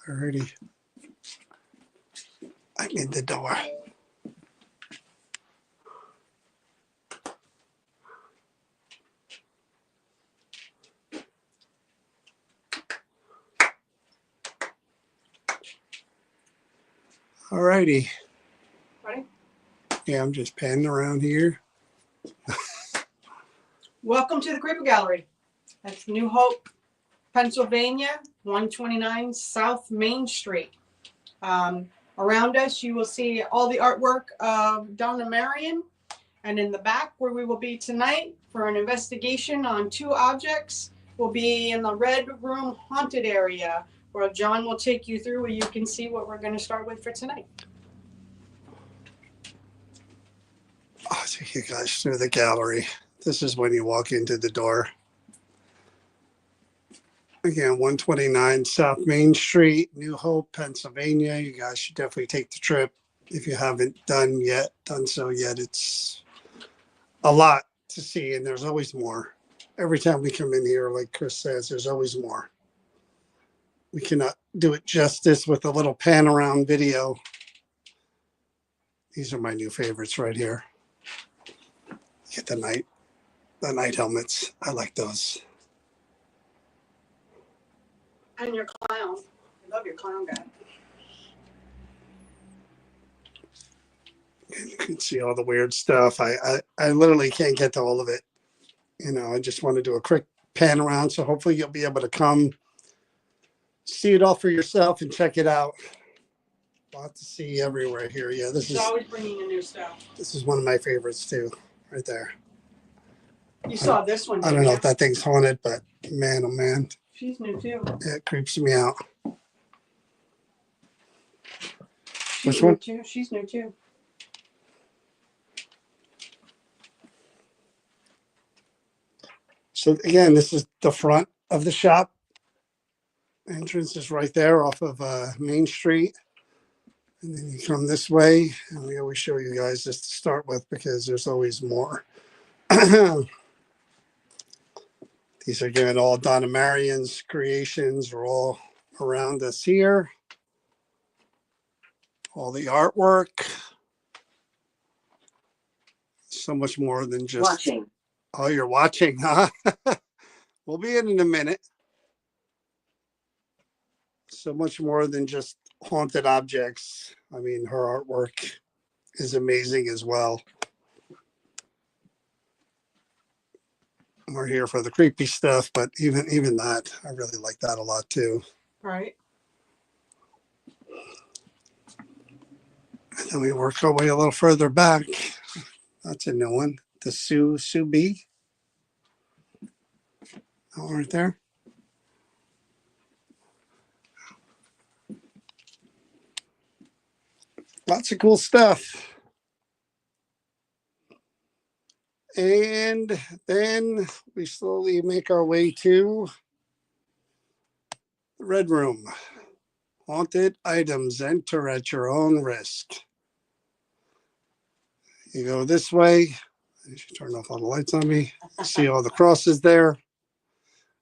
Alrighty. I'm in the door. Alrighty. Ready? Yeah, I'm just panning around here. Welcome to the Creeper Gallery. That's New Hope, Pennsylvania, 129 South Main Street. Around us, you will see all the artwork of Donna Marion. And in the back, where we will be tonight for an investigation on two objects, will be in the Red Room Haunted area, where John will take you through where you can see what we're going to start with for tonight. I'll take you guys through the gallery. This is when you walk into the door. Again, 129 South Main Street, New Hope, Pennsylvania. You guys should definitely take the trip if you haven't done so yet. It's a lot to see, and there's always more. Every time we come in here, like Chris says, there's always more. We cannot do it justice with a little pan around video. These are my new favorites right here. Get the night helmets. I like those. And your clown. I love your clown guy. And you can see all the weird stuff. I literally can't get to all of it. You know, I just want to do a quick pan around. So hopefully you'll be able to come see it all for yourself and check it out. A lot to see everywhere here. Yeah, She's always bringing in new stuff. This is one of my favorites too, right there. You saw this one. I don't know if that thing's haunted, but man, oh man. She's new too. It creeps me out. Which one? Too. She's new too. So again, this is the front of the shop. Entrance is right there off of Main Street. And then you come this way, and we always show you guys this to start with because there's always more. These are again all Donna Marion's creations are all around us here. All the artwork. So much more than just watching. Oh, you're watching, huh? We'll be in a minute. So much more than just haunted objects. I mean, her artwork is amazing as well. We're here for the creepy stuff, but even that, I really like that a lot too. Right. And then we work our way a little further back. That's a new one. The Sue B. Oh, right there. Lots of cool stuff. And then we slowly make our way to the Red Room. Haunted items, enter at your own risk. You go this way. I should turn off all the lights on me. See all the crosses there.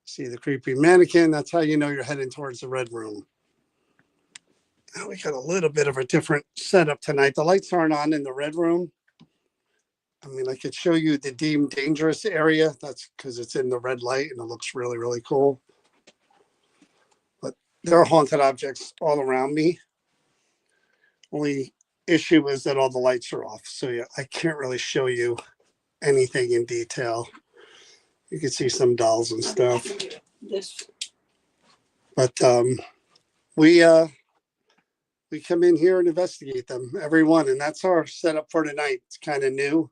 See the creepy mannequin. That's how you know you're heading towards the Red Room. Now we got a little bit of a different setup tonight. The lights aren't on in the Red Room. I mean, I could show you the deemed dangerous area. That's because it's in the red light and it looks really, really cool. But there are haunted objects all around me. Only issue is that all the lights are off. So yeah, I can't really show you anything in detail. You can see some dolls and stuff. This. But we come in here and investigate them, every one. And that's our setup for tonight. It's kind of new.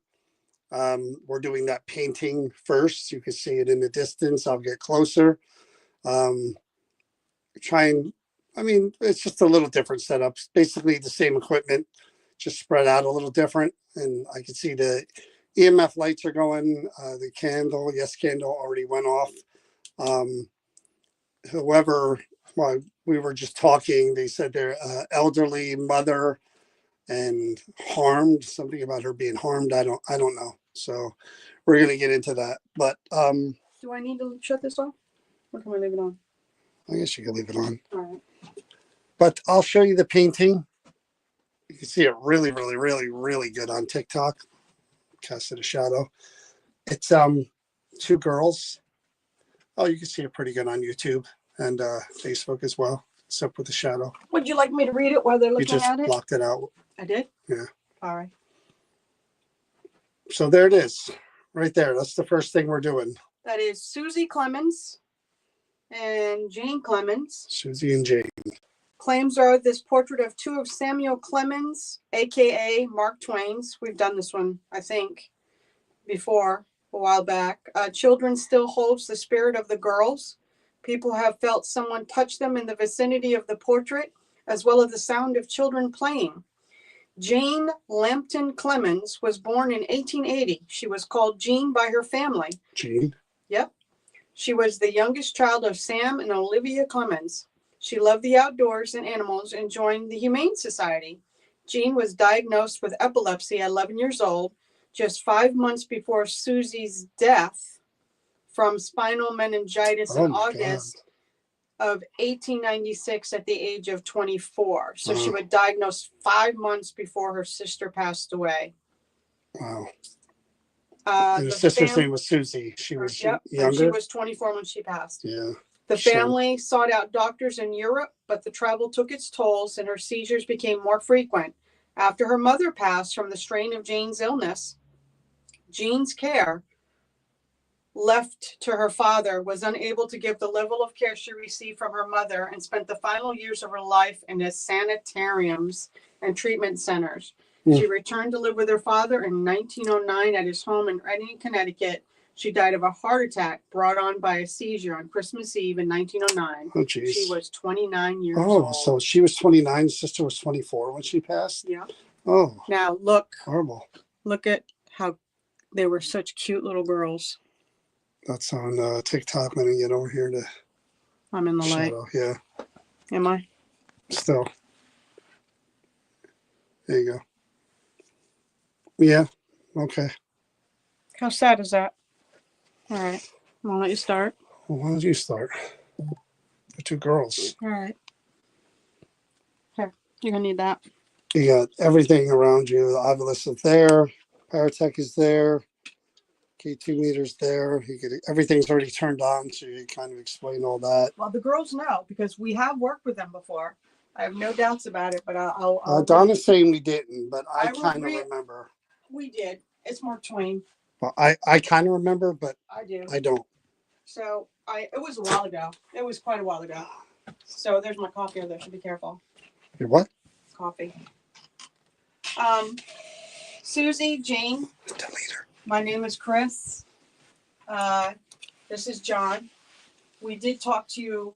We're doing that painting first. You can see it in the distance. I'll get closer. It's just a little different setup. Basically the same equipment, just spread out a little different. And I can see the EMF lights are going. The candle, yes, candle already went off. While we were just talking, they said they're elderly mother and harmed, something about her being harmed. I don't know. So we're going to get into that. But do I need to shut this off? Or can we leave it on? I guess you can leave it on. All right. But I'll show you the painting. You can see it really, really, really, really good on TikTok. Cast it a shadow. It's two girls. Oh, you can see it pretty good on YouTube and Facebook as well, except with the shadow. Would you like me to read it while they're You looking just at it? blocked it out. I did? Yeah. All right. So there it is, right there. That's the first thing we're doing. That is Susie Clemens and Jane Clemens. Susie and Jane. Claims are this portrait of two of Samuel Clemens, aka Mark Twain's. We've done this one, I think, before a while back. Children still holds the spirit of the girls. People have felt someone touch them in the vicinity of the portrait, as well as the sound of children playing. Jane Lambton Clemens was born in 1880. She was called Jean by her family. Jean. Yep. She was the youngest child of Sam and Olivia Clemens. She loved the outdoors and animals and joined the Humane Society. Jean was diagnosed with epilepsy at 11 years old, just 5 months before Susie's death from spinal meningitis in August of 1896 at the age of 24. So she was diagnosed 5 months before her sister passed away. Wow. And her sister's name was Susie. She was younger. She was 24 when she passed. Yeah. The family sought out doctors in Europe, but the travel took its tolls and her seizures became more frequent. After her mother passed from the strain of Jane's illness, Jean's care left to her father was unable to give the level of care she received from her mother and spent the final years of her life in the sanitariums and treatment centers. She returned to live with her father in 1909 at his home in Reading, Connecticut. She died of a heart attack brought on by a seizure on Christmas Eve in 1909. Oh, geez. She was 29 years old. Oh, so she was 29, sister was 24 when she passed? Yeah. Oh. Now, look. Horrible. Look at how they were such cute little girls. That's on TikTok. Let me get over here to I'm in the light. Yeah. Am I? Still. There you go. Yeah. Okay. How sad is that? All right. I'm going to let you start. Well, why don't you start? The two girls. All right. Here. You're going to need that. You got everything around you. The Ovilus is there. Paratech is there. K2 meters there. Everything's already turned on, so you kind of explain all that. Well, the girls know because we have worked with them before. I have no doubts about it, but I'll Donna's saying we didn't, but I kind of remember. We did. It's Mark Twain. Well, I kind of remember, but I do. I don't. So it was a while ago. It was quite a while ago. So there's my coffee over there. So be careful. Your what? Coffee. Susie, Jane. My name is Chris. This is John. We did talk to you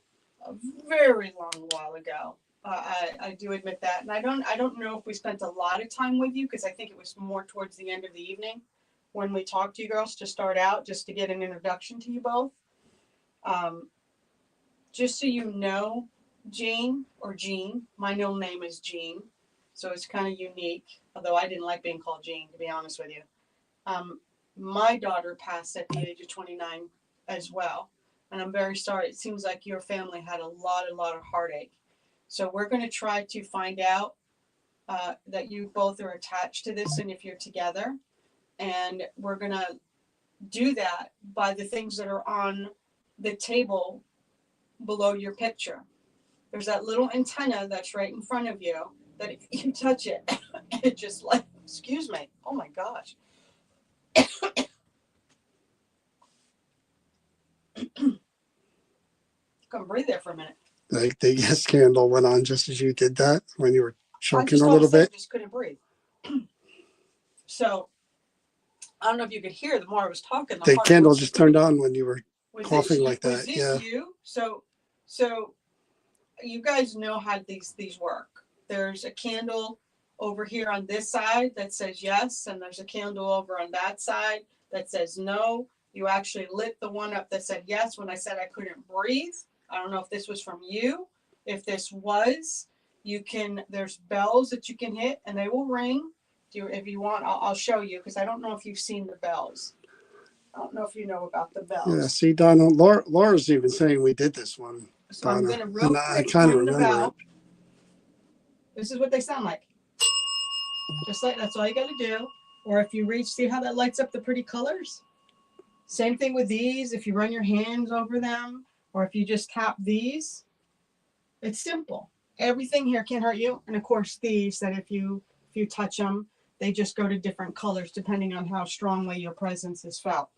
a very long while ago. I do admit that, and I don't know if we spent a lot of time with you because I think it was more towards the end of the evening when we talked to you girls to start out, just to get an introduction to you both. Just so you know, Jean, my middle name is Jean, so it's kind of unique. Although I didn't like being called Jean, to be honest with you. My daughter passed at the age of 29 as well, and I'm very sorry. It seems like your family had a lot of heartache. So we're going to try to find out that you both are attached to this and if you're together. And we're going to do that by the things that are on the table below your picture. There's that little antenna that's right in front of you that if you touch it, it just like, excuse me. Oh my gosh. Come breathe there for a minute. Like the yes candle went on just as you did that when you were choking a all little of sudden bit. Just couldn't breathe. So I don't know if you could hear. The more I was talking, The candle just turned on when you were coughing like that. Was this Yeah. you? So you guys know how these work. There's a candle over here on this side that says yes, and there's a candle over on that side that says no. You actually lit the one up that said yes when I said I couldn't breathe. I don't know if this was from you. If this was, there's bells that you can hit and they will ring. If you want, I'll show you because I don't know if you've seen the bells. I don't know if you know about the bells. Yeah, see, Donna, Laura's even saying we did this one. So Donna. I'm going to real and I quick kind of ring the remember bell. it. This is what they sound like. Just like, that's all you got to do. Or if you reach, see how that lights up the pretty colors? Same thing with these. If you run your hands over them, or if you just tap these, it's simple. Everything here can't hurt you. And of course, these that if you touch them, they just go to different colors depending on how strongly your presence is felt.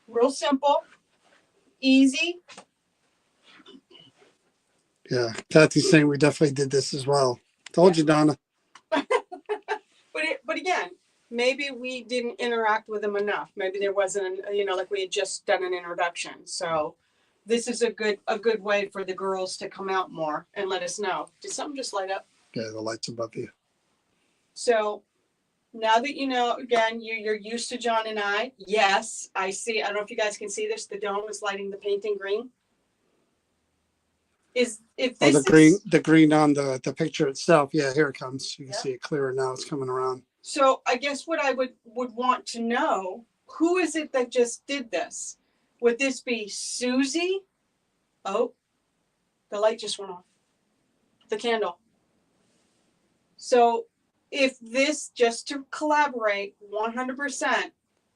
Real simple, easy. Yeah, Kathy's saying we definitely did this as well. Told you, Donna. But again, maybe we didn't interact with them enough. Maybe there wasn't, like we had just done an introduction. So this is a good way for the girls to come out more and let us know. Did something just light up? Yeah, the light's above you. So now that you know, again, you're used to John and I. Yes, I see. I don't know if you guys can see this. The dome is lighting the painting green. The green on the picture itself. Yeah, here it comes. You can see it clearer now. It's coming around. So I guess what I would want to know, who is it that just did this? Would this be Susie? Oh, the light just went off. The candle. So if this, just to collaborate 100%,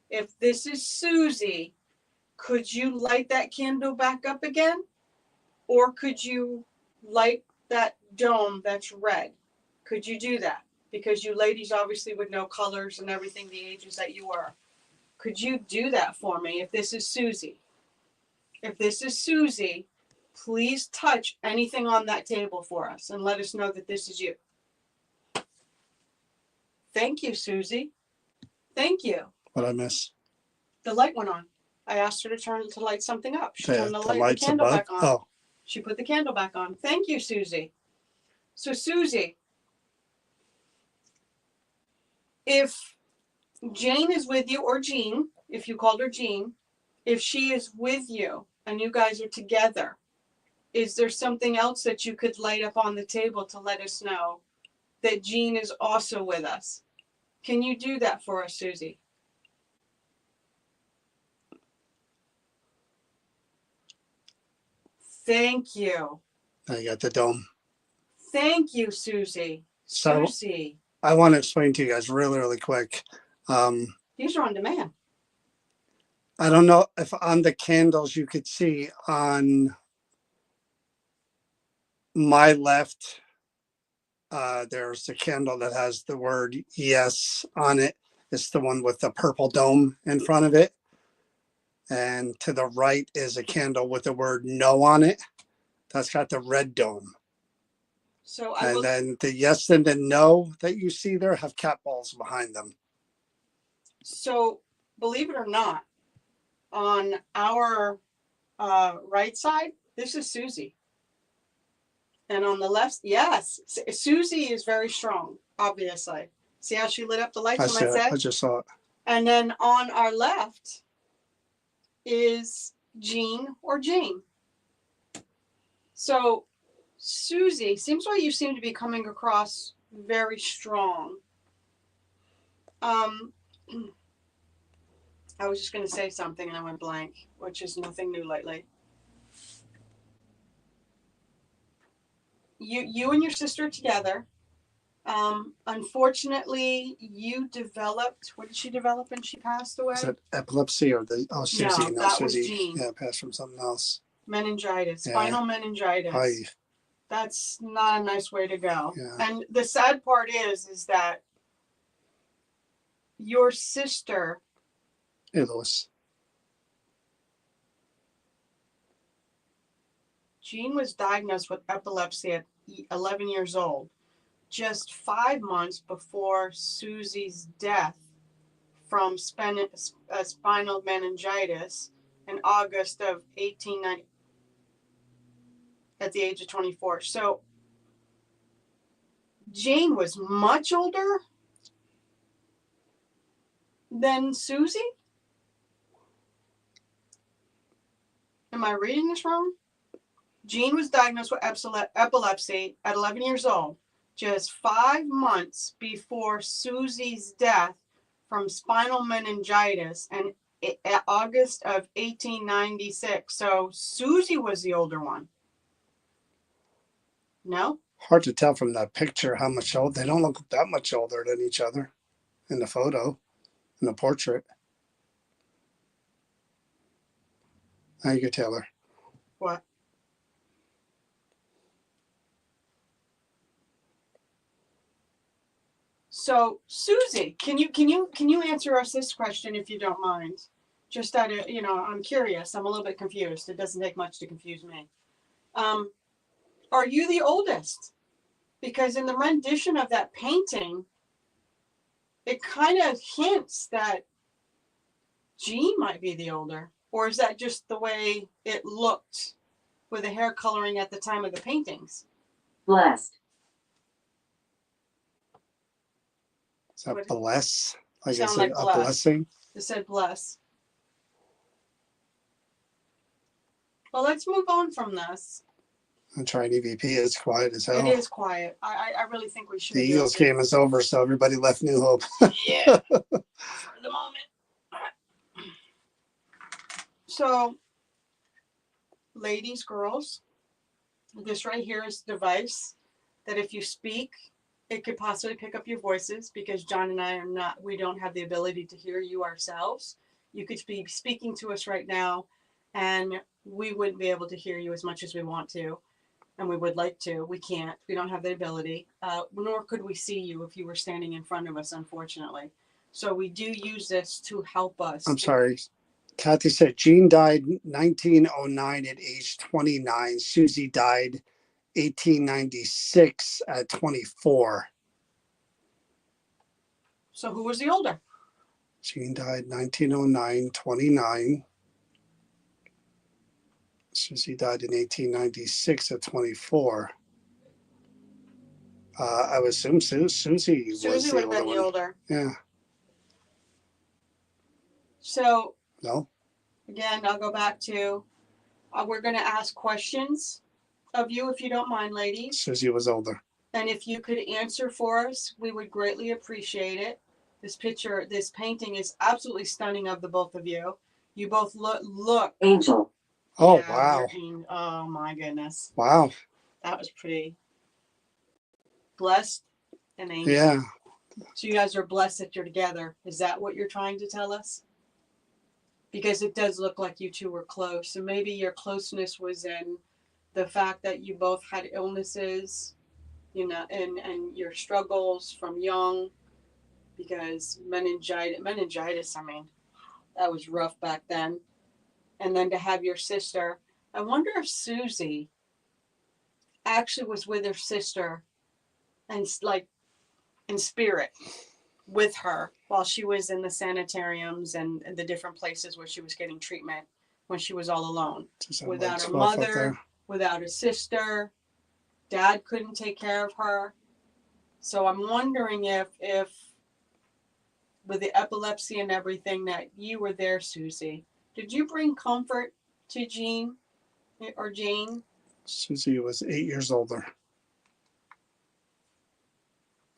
if this is Susie, could you light that candle back up again? Or could you light that dome that's red? Could you do that? Because you ladies obviously would know colors and everything, the ages that you were. Could you do that for me if this is Susie? If this is Susie, please touch anything on that table for us and let us know that this is you. Thank you, Susie. Thank you. What'd I miss? The light went on. I asked her to light something up. She turned the candle above? back on. Oh. She put the candle back on. Thank you, Susie. So, Susie, if Jane is with you, or Jean, if you called her Jean, if she is with you and you guys are together, is there something else that you could light up on the table to let us know that Jean is also with us? Can you do that for us, Susie? Thank you. Now you got the dome. Thank you, Susie. So Susie. I want to explain to you guys really quick. These are on demand. I don't know if on the candles you could see on my left, there's a candle that has the word yes on it. It's the one with the purple dome in front of it. And to the right is a candle with the word no on it. That's got the red dome. So then the yes and the no that you see there have cat balls behind them. So believe it or not, on our right side, this is Susie. And on the left, yes, Susie is very strong, obviously. See how she lit up the lights when I said? I just saw it. And then on our left is Jean or Jane. So Susie, seems like you seem to be coming across very strong. I was just going to say something and I went blank, which is nothing new lately. You and your sister together. Unfortunately, you developed, what did she develop when she passed away? Is that epilepsy or Susie? No, that Susie. was Jean. Yeah, passed from something else. Meningitis, spinal meningitis. Aye. That's not a nice way to go. Yeah. And the sad part is that your sister. Hey, Lois. Jean was diagnosed with epilepsy at 11 years old, just 5 months before Susie's death from spinal meningitis in August of 1890, at the age of 24. So Jane was much older than Susie? Am I reading this wrong? Jean was diagnosed with epilepsy at 11 years old, just 5 months before Susie's death from spinal meningitis in August of 1896. So Susie was the older one. No? Hard to tell from that picture how much old. They don't look that much older than each other in the photo, in the portrait. Thank you, Taylor. What? So, Susie, can you answer us this question if you don't mind? Just out of, I'm curious. I'm a little bit confused. It doesn't take much to confuse me. Are you the oldest? Because in the rendition of that painting, it kind of hints that Jean might be the older. Or is that just the way it looked with the hair coloring at the time of the paintings? Blessed. Is that What- bless? Like Sound it's like a bless. blessing? It said bless. Well, let's move on from this. I'm trying EVP. It's quiet as hell. It is quiet. I really think we should. The be Eagles able game is over, so everybody left New Hope. to- Yeah. For the moment. So, ladies, girls, this right here is the device that if you speak, it could possibly pick up your voices because John and I we don't have the ability to hear you ourselves. You could be speaking to us right now and we wouldn't be able to hear you as much as we want to. And we would like to. We can't. We don't have the ability. Nor could we see you if you were standing in front of us, unfortunately. So we do use this to help us. I'm sorry. Kathy said Jean died 1909 at age 29. Susie died 1896 at 24. So who was the older? Jean died 1909, 29. Susie died in 1896 at 24. I would assume Susie was Susie the would have older been the one. older. Yeah. So No? again, I'll go back to we're going to ask questions of you if you don't mind, ladies. Susie was older. And if you could answer for us, we would greatly appreciate it. This painting is absolutely stunning of the both of you. You both look. Angel. Oh, Yeah, wow. Oh my goodness. Wow. That was pretty. Blessed and angel. Yeah. So you guys are blessed that you're together. Is that what you're trying to tell us? Because it does look like you two were close. And maybe your closeness was in the fact that you both had illnesses, and your struggles from young. Because meningitis, I mean, that was rough back then. And then to have your sister. I wonder if Susie actually was with her sister and like in spirit with her while she was in the sanitariums and the different places where she was getting treatment when she was all alone. Just have Without like her 12 up mother, there. without her sister. Dad couldn't take care of her. So I'm wondering if with the epilepsy and everything that you were there, Susie. Did you bring comfort to Jean or Jane? Susie was 8 years older.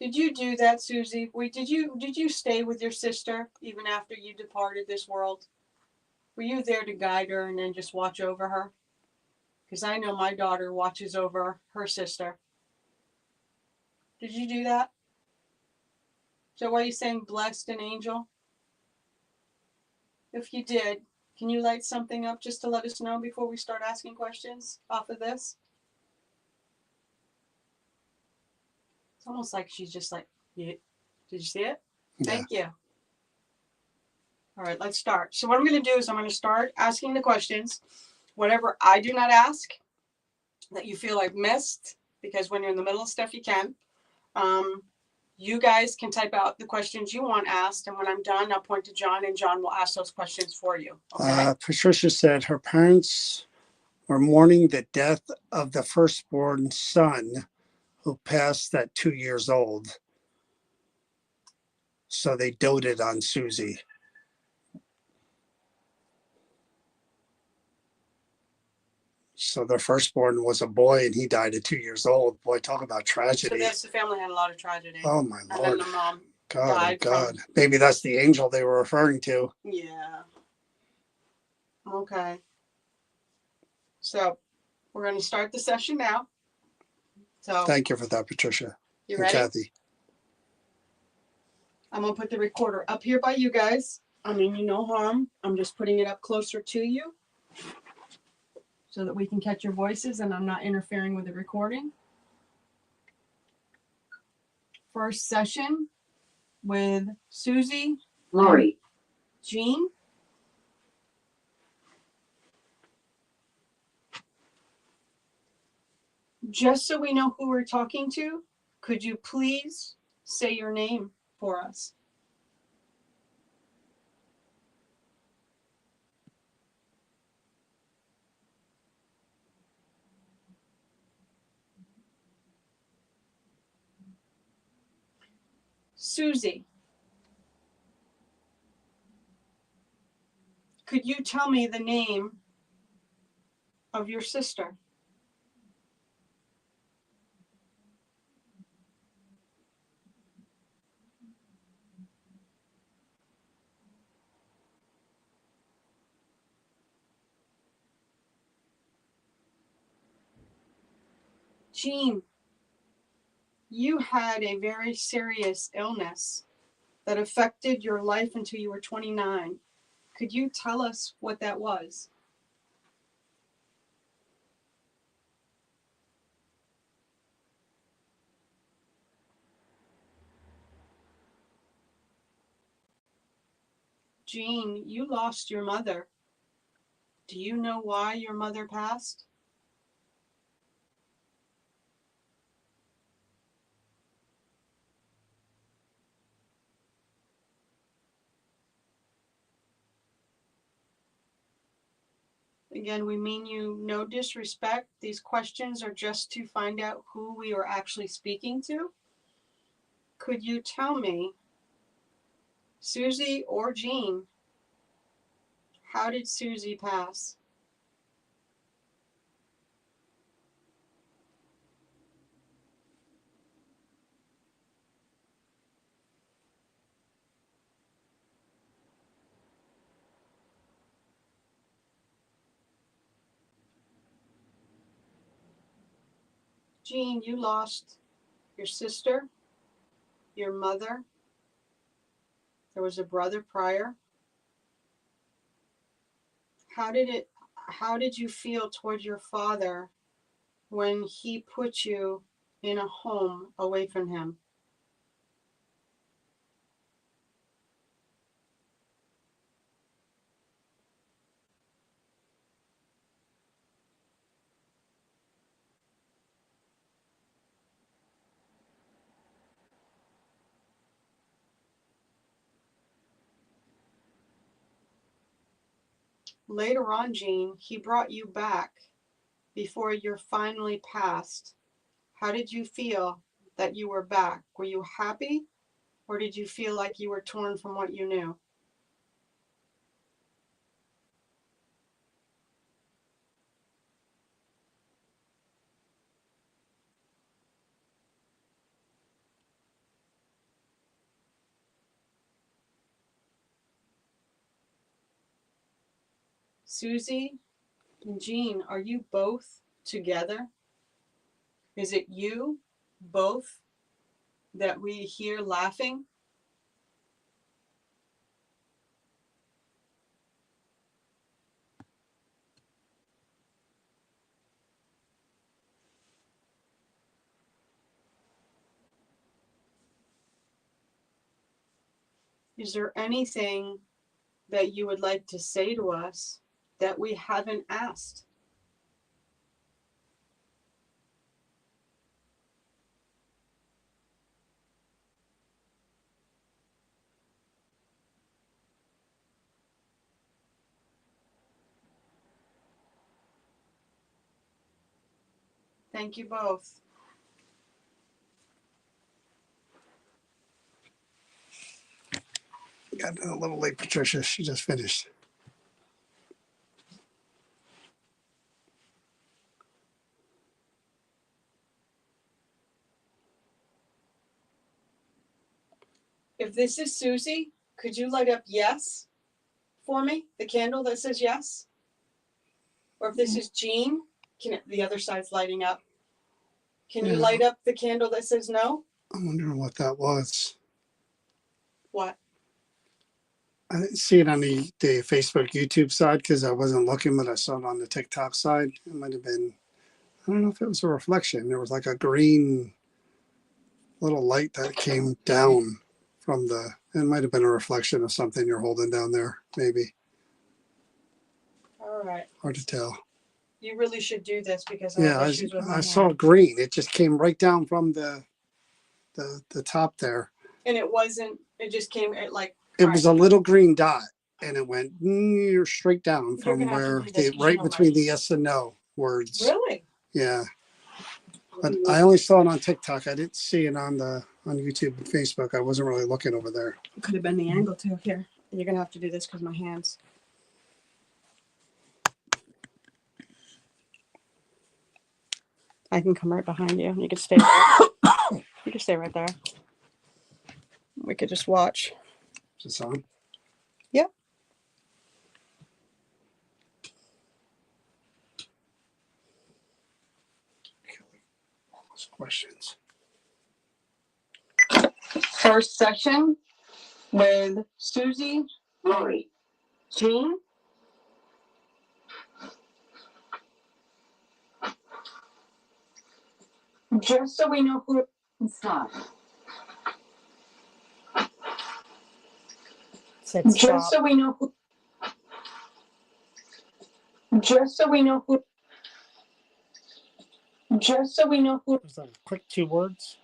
Did you do that, Susie? Did you stay with your sister even after you departed this world? Were you there to guide her and then just watch over her? Because I know my daughter watches over her sister. Did you do that? So why are you saying blessed and angel? If you did, can you light something up just to let us know before we start asking questions off of this? It's almost like she's just like, yeah. Did you see it? Yeah. Thank you. All right, let's start. So what I'm going to do is I'm going to start asking the questions. Whatever I do not ask that you feel I've missed, because when you're in the middle of stuff, you can. You guys can type out the questions you want asked, and when I'm done, I'll point to John, and John will ask those questions for you. Okay? Patricia said her parents were mourning the death of the firstborn son who passed at 2 years old. So they doted on Susie. So their firstborn was a boy and he died at 2 years old. Boy, talk about So tragedy. the family had a lot of tragedy. Oh my And then Lord. the mom God, oh died God. Maybe that's the angel they were referring to. Yeah. Okay. So we're going to start the session now. So Thank you for that, Patricia you and ready? Kathy. I'm gonna put the recorder up here by you guys. I mean you no harm. I'm just putting it up closer to you so that we can catch your voices and I'm not interfering with the recording. First session with Susie, Lori. Jean. Just so we know who we're talking to, could you please say your name for us? Susie, could you tell me the name of your sister? Jean, you had a very serious illness that affected your life until you were 29. Could you tell us what that was? Jean, you lost your mother. Do you know why your mother passed? Again, we mean you no disrespect. These questions are just to find out who we are actually speaking to. Could you tell me, Susie or Jean, how did Susie pass? Jean, you lost your sister, your mother. There was a brother prior. How did you feel toward your father when he put you in a home away from him? Later on, Jean, he brought you back before you finally passed. How did you feel that you were back? Were you happy, or did you feel like you were torn from what you knew? Susie and Jean, are you both together? Is it you both that we hear laughing? Is there anything that you would like to say to us that we haven't asked? Thank you both. Got a little late, Patricia. She just finished. If this is Susie, could you light up yes for me? The candle that says yes? Or if this is Jean, the other side's lighting up. Can you Yeah. light up the candle that says no? I'm wondering what that was. What? I didn't see it on the Facebook, YouTube side because I wasn't looking, but I saw it on the TikTok side. It might have been, I don't know if it was a reflection. There was like a green little light that came down from it might have been a reflection of something you're holding down there, maybe. All right. Hard to tell. You really should do this because I Yeah, have issues with my I hand. saw green. It just came right down from the top there. And it wasn't, it just came at like. It was a little green dot, and it went straight down You're from gonna have to where do this 'cause you right know between my- the yes and no words. Really? Yeah, but I only saw it on TikTok. I didn't see it on YouTube and Facebook. I wasn't really looking over there. It could have been the angle too. Here, you're gonna have to do this because my hands. I can come right behind you. You can stay there. You can stay right there. We could just watch. Is this on? Yep. Questions. First session with Susie, Lori, Jean. Just so we know who. Stop. Said stop. Just so we know who. Just so we know who. Just so we know who. Was that a quick 2 words?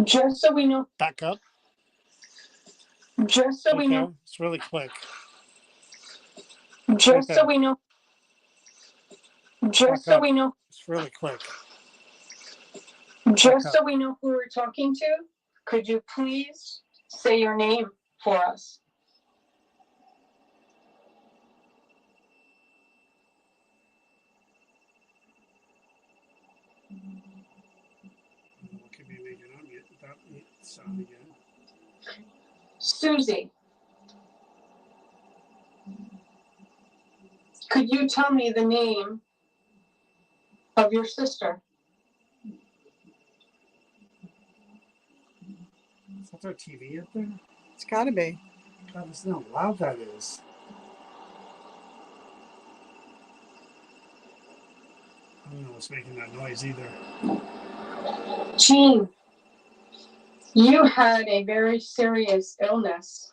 Just so we know. Back up. Just so we know. It's really quick. Just so we know. Just so we know. It's really quick. Just so we know who we're talking to, could you please say your name for us? Susie, could you tell me the name of your sister? Is that their TV up there? It's gotta be. God, listen how loud that is. I don't know what's making that noise either. Jean, you had a very serious illness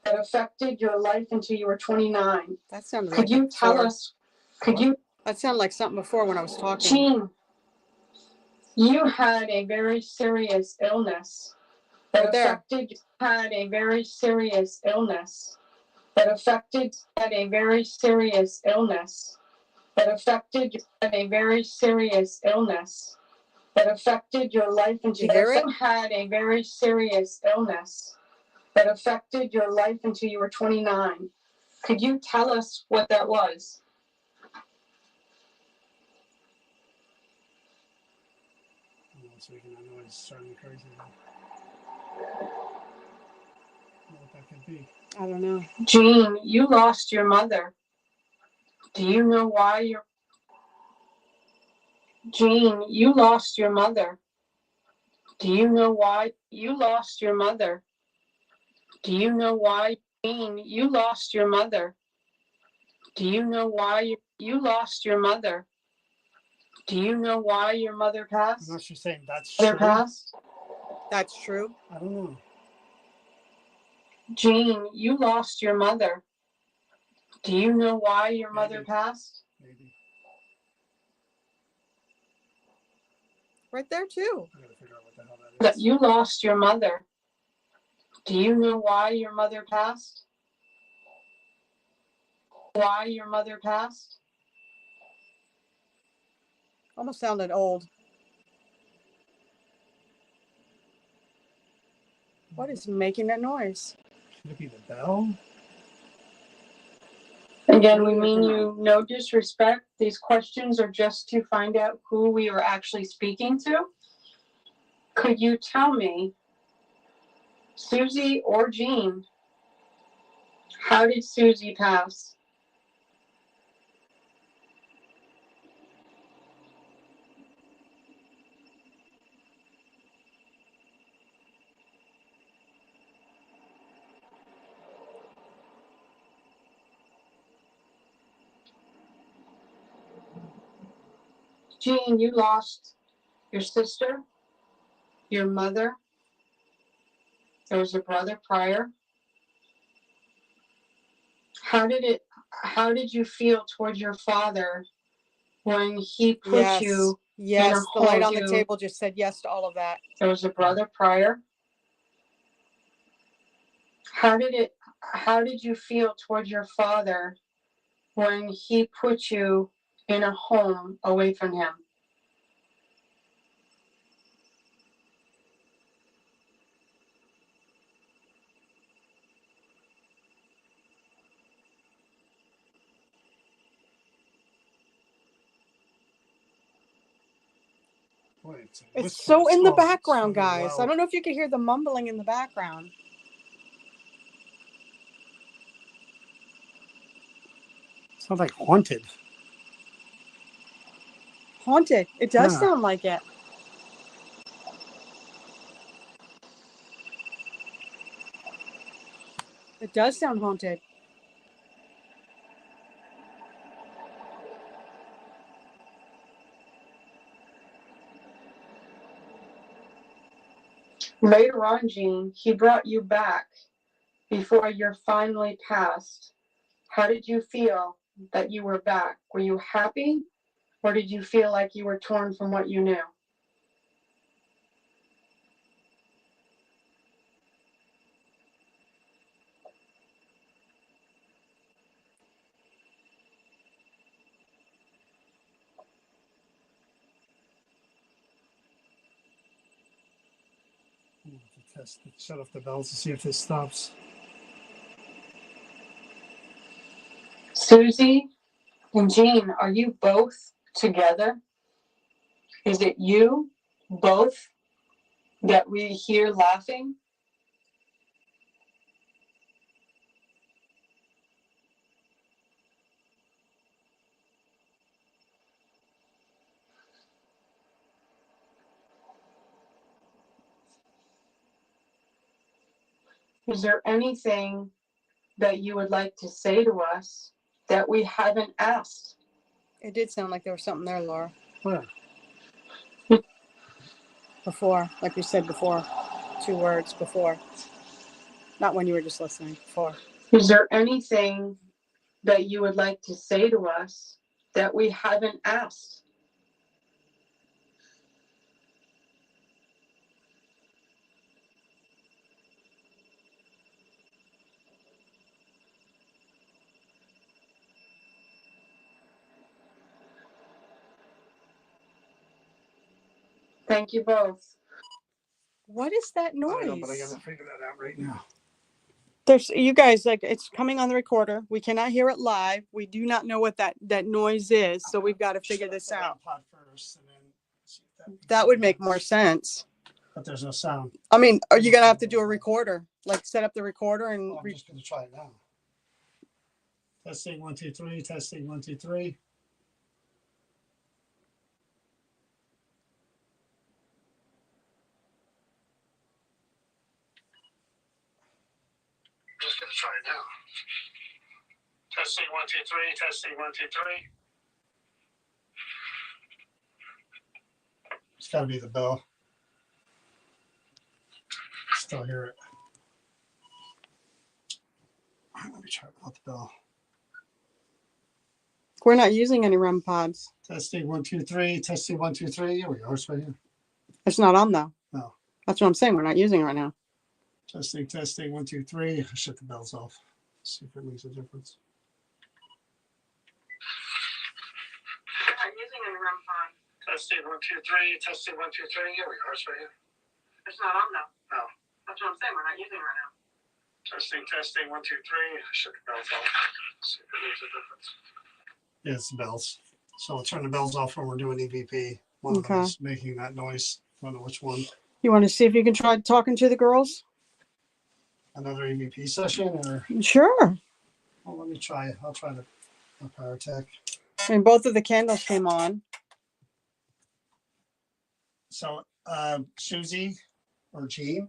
that affected your life until you were 29. That sounded Could like you tell before. us, could you, That sounded like something before when I was talking. Jean, you had a very serious illness that Right there. affected, had a very serious illness that affected, had a very serious illness that affected, had a very serious illness that affected your life until You hear it? you had a very serious illness that affected your life until you were 29. Could you tell us what that was? I don't know what's making that noise. It's starting crazy now. I don't know what that could be. I don't know. Jean, you lost your mother. Do you know why you're... Jean, you lost your mother. Do you know why you lost your mother? Do you know why, Jean, you lost your mother? Do you know why you lost your mother? Do you know why your mother passed? Unless you're saying that's Mother true. passed? That's true. I don't know. Jean, you lost your mother. Do you know why your mother Maybe. passed? Maybe. Right there too. I gotta figure out what the hell that That is. you lost your mother. Do you know why your mother passed? Why your mother passed? Almost sounded old. What is making that noise? Could it be the bell? Again, we mean you no disrespect. These questions are just to find out who we are actually speaking to. Could you tell me, Susie or Jean, how did Susie pass? Jean, you lost your sister, your mother. There was a brother prior. How did you feel towards your father when he put Yes. you Yes. a The light home? on the table just said yes to all of that. There was a brother prior. How did you feel towards your father when he put you in a home away from him? Wait, It's so in the background, so guys. loud. I don't know if you can hear the mumbling in the background. Sounds like haunted. Haunted. It does Yeah. sound like it. It does sound haunted. Later on, Jean, he brought you back before you're finally passed. How did you feel that you were back? Were you happy, or did you feel like you were torn from what you knew? Test it. Shut off the bells to see if this stops. Susie and Jean, are you both together? Is it you both that we hear laughing? Is there anything that you would like to say to us that we haven't asked? It did sound like there was something there, Laura. Where? Before, like you said before. 2 words before. Not when you were just listening. Before. Is there anything that you would like to say to us that we haven't asked? Thank you both. What is that I don't know, but I noise? gotta figure that out right now. There's you guys, like, it's coming on the recorder. We cannot hear it live. We do not know what that noise is, so we've got to figure this out. First and then see if makes That a would make difference. more sense. But there's no sound. I mean, are you gonna have to do a recorder? Like set up the recorder and I'm just gonna try it now. Testing 1 2 3. Testing 1 2 3. Just gonna try it now. Testing 1 2 3. Testing 1 2 3. It's gotta be the bell. Still hear it. All right, let me try without the bell. we're not using any REM pods. Testing 1 2 3. Testing 1 2 3. Here we go. It's right here. It's not on though. No. That's what I'm saying. We're not using it right now. Testing 1 2 3. Shut the bells off. See if it makes a difference. We're not using any REM pod. Testing 1 2 3. Testing 1 2 3. Here we go. It's right here. It's not on though. No. That's what I'm saying. We're not using it right now. Testing 1 2 3. Shut the bells off. See if it makes a difference. Yeah, it's the bells. So I'll turn the bells off when we're doing EVP. One of them Okay. is making that noise. I don't know which one. You want to see if you can try talking to the girls? Another EVP session, or Sure. well, let me try it. I'll try the power tech. I mean, both of the candles came on. So Susie or Jean,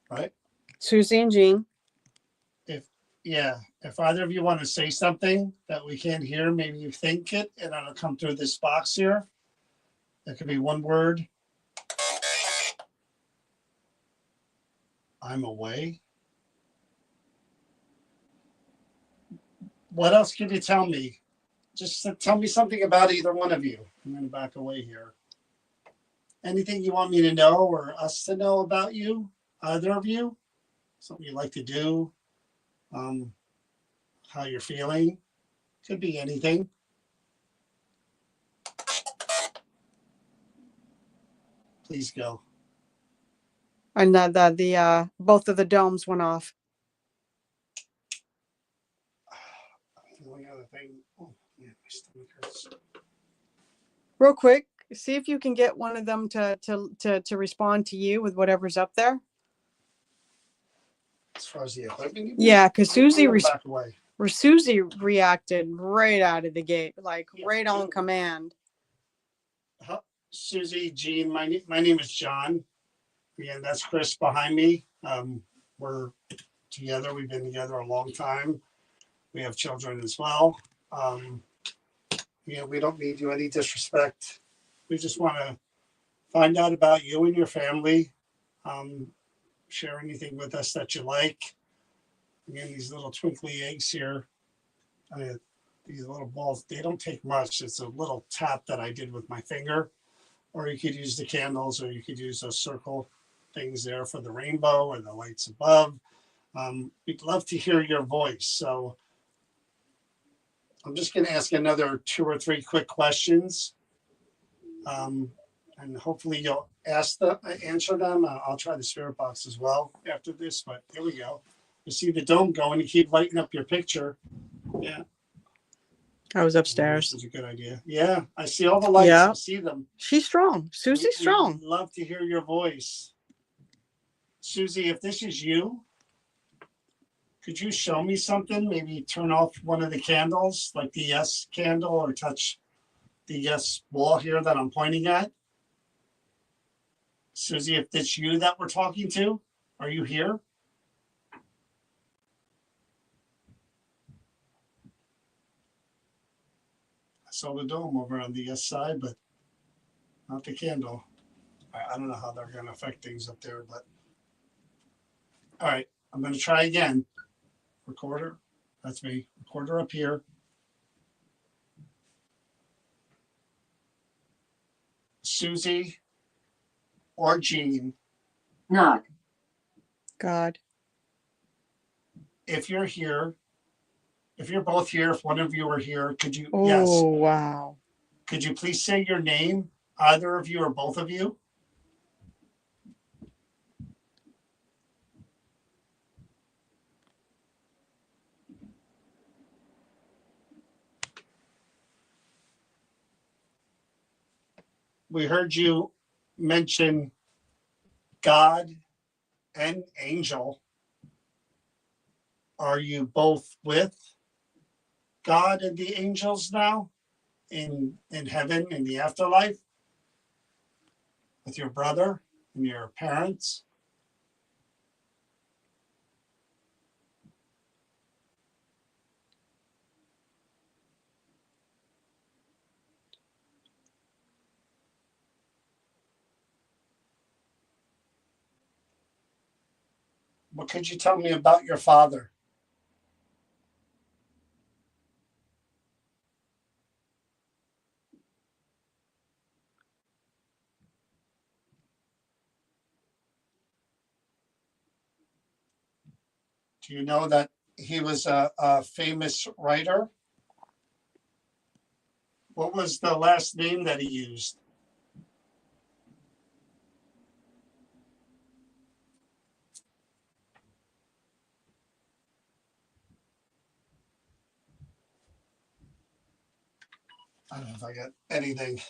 right? Susie and Jean. If either of you want to say something that we can't hear, maybe you think it, and it'll come through this box here. It could be one word. I'm away. What else can you tell me? Just tell me something about either one of you. I'm going to back away here. Anything you want me to know or us to know about you, either of you? Something you like to do? How you're feeling? Could be anything. Please go. And the both of the domes went off. The only other thing. Oh, yeah, my stomach hurts. Real quick, see if you can get one of them to respond to you with whatever's up there. As far as the equipment. Yeah, because Susie back away. Susie reacted right out of the gate, like Yeah, right on sure. command. Susie, Jean, my name is John. Yeah, that's Chris behind me. We're together. We've been together a long time. We have children as well. We don't need you any disrespect. We just want to find out about you and your family. Share anything with us that you like. Again, these little twinkly eggs here, these little balls, they don't take much. It's a little tap that I did with my finger. Or you could use the candles, or you could use those circle things there for the rainbow or the lights above. We'd love to hear your voice. So I'm just going to ask another 2 or 3 quick questions. And hopefully you'll answer them. I'll try the spirit box as well after this, but here we go. You see the dome going, you keep lighting up your picture. Yeah. I was upstairs. This is a good idea. Yeah, I see all the lights. Yeah. I see them. She's strong. Susie's strong. We'd love to hear your voice. Susie, if this is you, could you show me something? Maybe turn off one of the candles, like the yes candle, or touch the yes wall here that I'm pointing at. Susie, if it's you that we're talking to, are you here? I saw the dome over on the yes side, but not the candle. I don't know how they're going to affect things up there, but all right, I'm going to try again. Recorder, that's me. Recorder up here. Susie or Jean. Not. God. If you're here, if you're both here, if one of you are here, could you, Oh, yes, wow. could you please say your name, either of you or both of you? We heard you mention God and angel. Are you both with God and the angels now in heaven, in the afterlife, with your brother and your parents? What could you tell me about your father? Do you know that he was a famous writer? What was the last name that he used? I don't know if I got anything.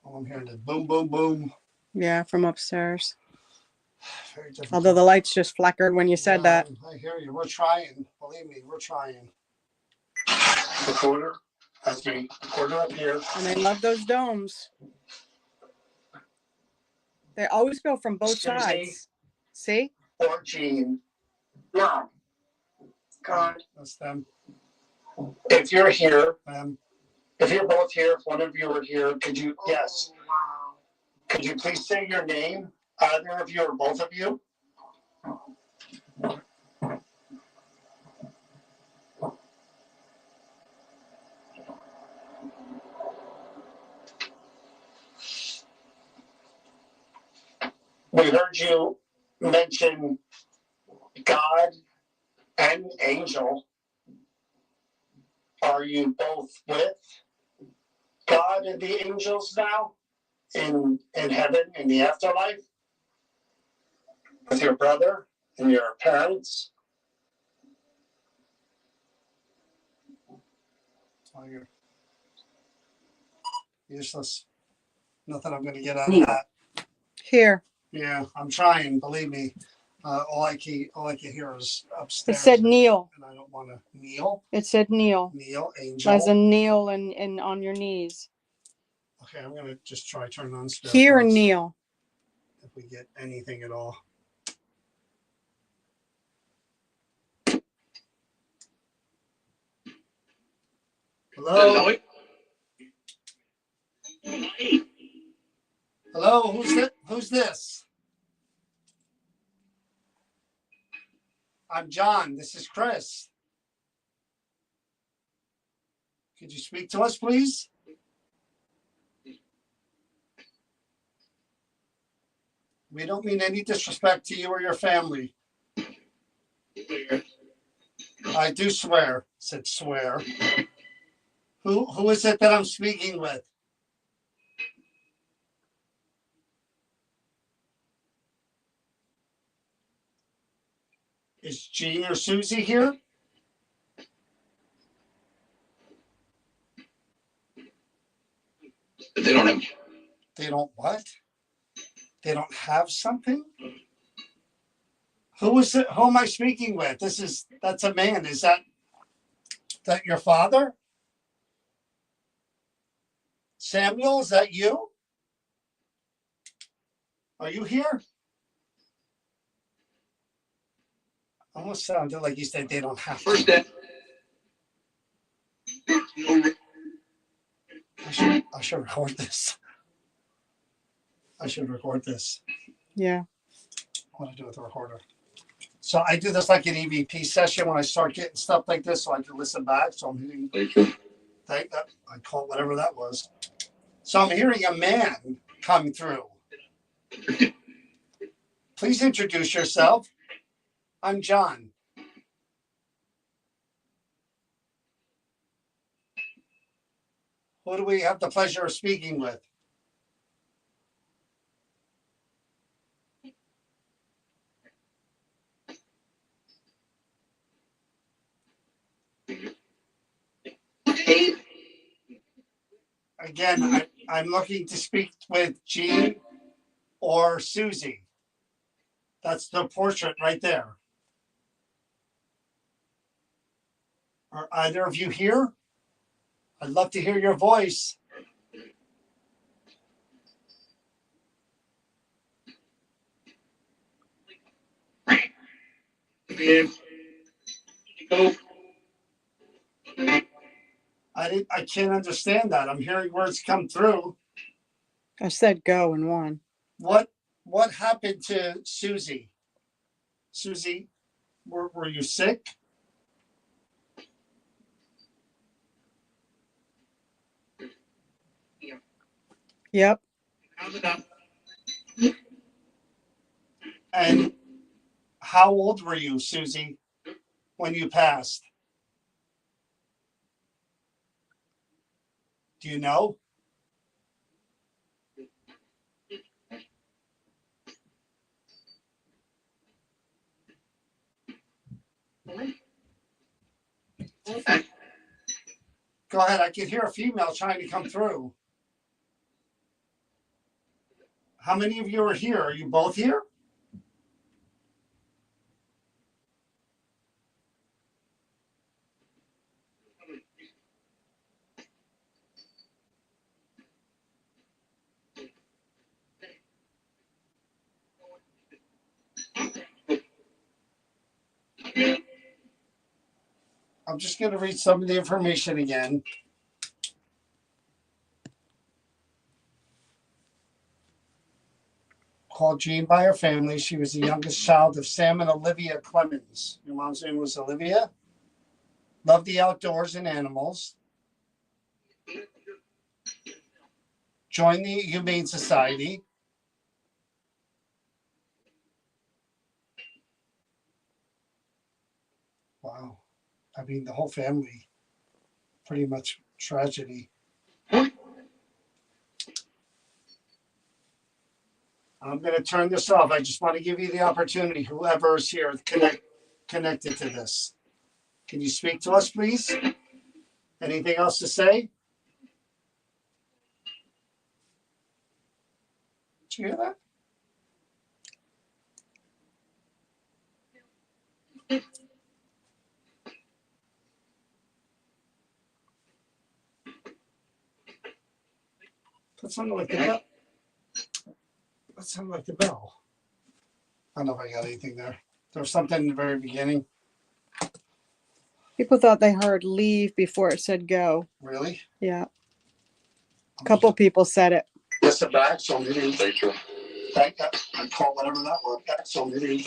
All I'm hearing is boom, boom, boom. Yeah, from upstairs. Very difficult. Although the lights just flickered when you said Yeah, that. I hear you. We're trying. Believe me, we're trying. Recorder. That's me. Recorder up here. And I love those domes. They always go from both Susie. sides. See? Or Jean. Not. God. That's them. If you're here, If you're both here, if one of you are here, could you, yes, could you please say your name, either of you or both of you? We heard you mention God and angel. Are you both with God and the angels now in heaven, in the afterlife? With your brother and your parents? Oh, you're useless. Nothing I'm going to get out of that. Here, Yeah, I'm trying. Believe me. All I can hear is it upstairs. said kneel. And I don't want to kneel. It said kneel. Kneel, angel. As in kneel and on your knees. Okay, I'm going to just try turn on spirit Here and box kneel. if we get anything at all. Hello? Hello, who's this? I'm John. This is Chris. Could you speak to us, please? We don't mean any disrespect to you or your family. I do swear, said swear. Who is it that I'm speaking with? Is Jean or Susie here? They don't have. They don't what? They don't have something? Who is it? Who am I speaking with? That's a man. Is that your father? Samuel, is that you? Are you here? Almost sounded like you said they don't have First to. step. I should record this. I should record this. Yeah. What do I do with the recorder? So I do this like an EVP session when I start getting stuff like this so I can listen back. So I'm hearing I call it whatever that was. So I'm hearing a man come through. Please introduce yourself. I'm John. Who do we have the pleasure of speaking with? Again, I'm looking to speak with Jean or Susie. That's the portrait right there. Are either of you here? I'd love to hear your voice. I can't understand that. I'm hearing words come through. I said go in one. What happened to Susie? Susie, were you sick? Yep. And how old were you, Susie, when you passed? Do you know? Go ahead. I can hear a female trying to come through. How many of you are here? Are you both here? I'm just going to read some of the information again. called Jean by her family. She was the youngest child of Sam and Olivia Clemens. Your mom's name was Olivia. Loved the outdoors and animals. Joined the Humane Society. Wow. I mean, the whole family, pretty much tragedy. I'm going to turn this off. I just want to give you the opportunity, whoever is here connected to this. Can you speak to us, please? Anything else to say? Did you hear that? That sounded like the bell. That sounded like the bell. I don't know if I got anything there. There was something in the very beginning. People thought they heard leave before it said go. Really? Yeah. A couple people said it. Yes, back. So maybe I call whatever that was. So maybe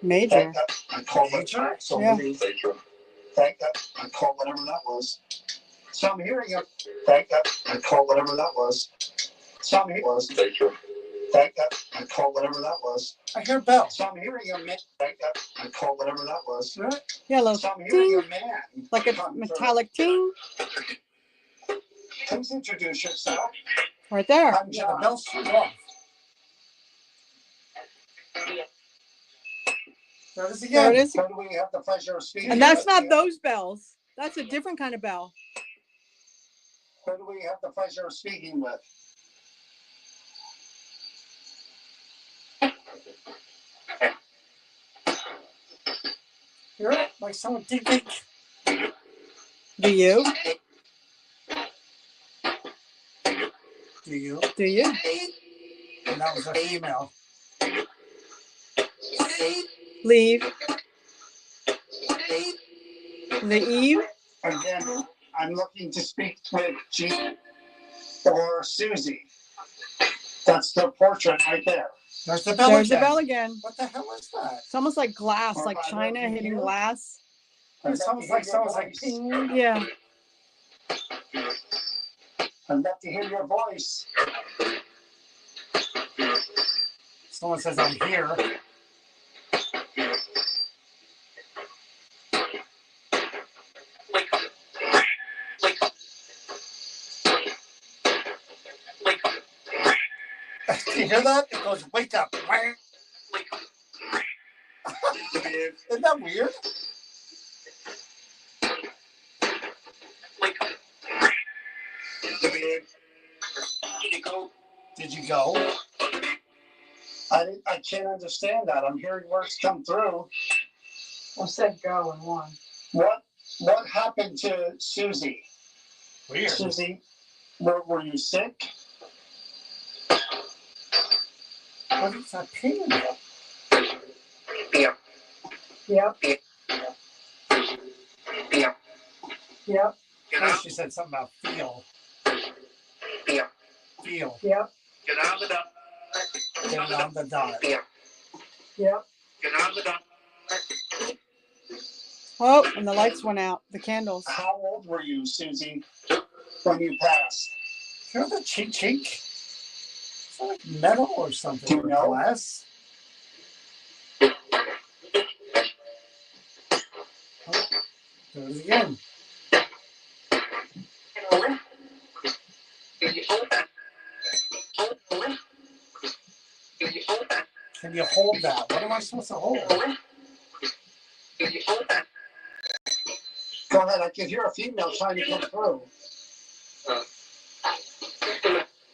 Major. I call whatever. So Yeah. maybe I call whatever that was. So I'm hearing it. I call whatever that was. So I'm hearing it. I call whatever that was. I hear bells. So I'm hearing a man. I call whatever that was. Yeah, a little So I'm hearing ting, a man. like a metallic ting Please introduce yourself. right there. I'm John. The bells turned off. There it is again. There it is. So do we have the pleasure of speaking? And that's not those bells. That's a different kind of bell. Who do we have the pleasure of speaking with? Hear it? Like someone digging. Do you? Do you? Do you? And that was a female. Leave. Leave. Again, I'm looking to speak with Jean or Susie. That's the portrait right there. There's the bell There's the again. bell again. What the hell is that? It's almost like glass, Or like by China the hitting video? glass. It's almost like someone's like, ping. Yeah. I'd love to hear your voice. Someone says I'm here. Do you hear that? It goes, wake up. Isn't that weird? Did you go? I can't understand that. I'm hearing words come through. I said go in one. What happened to Susie? Weird. Susie, were you sick? What is that ping? Yep. Yep. Oh, she said something about feel. Feel. Yep. Get on the dot. Get on the dot. Yep. Get on the dot. Oh, and the lights went out. The candles. How old were you, Susie, when you passed? Hear the cheek cheek? Is that like metal or something? Do you know? Glass? Oh, there it is again. Can you hold that? What am I supposed to hold? Go ahead. I can hear a female trying to come through.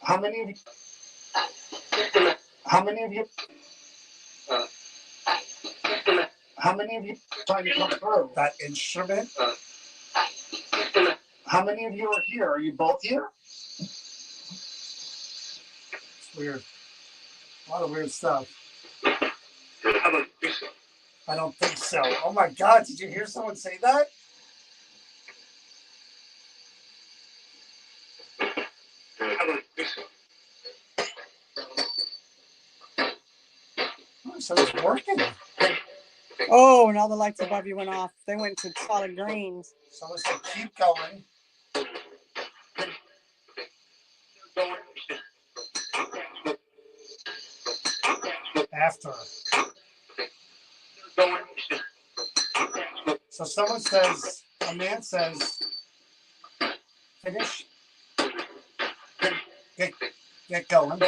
How many of you? How many of you? How many of you trying to come through? That instrument? How many of you are here? Are you both here? It's weird. A lot of weird stuff. I don't think so. Oh my God, did you hear someone say that? So it's working. Oh, and all the lights above you went off. They went to solid greens. Someone said keep going. After. So someone says, a man says, finish. Get going.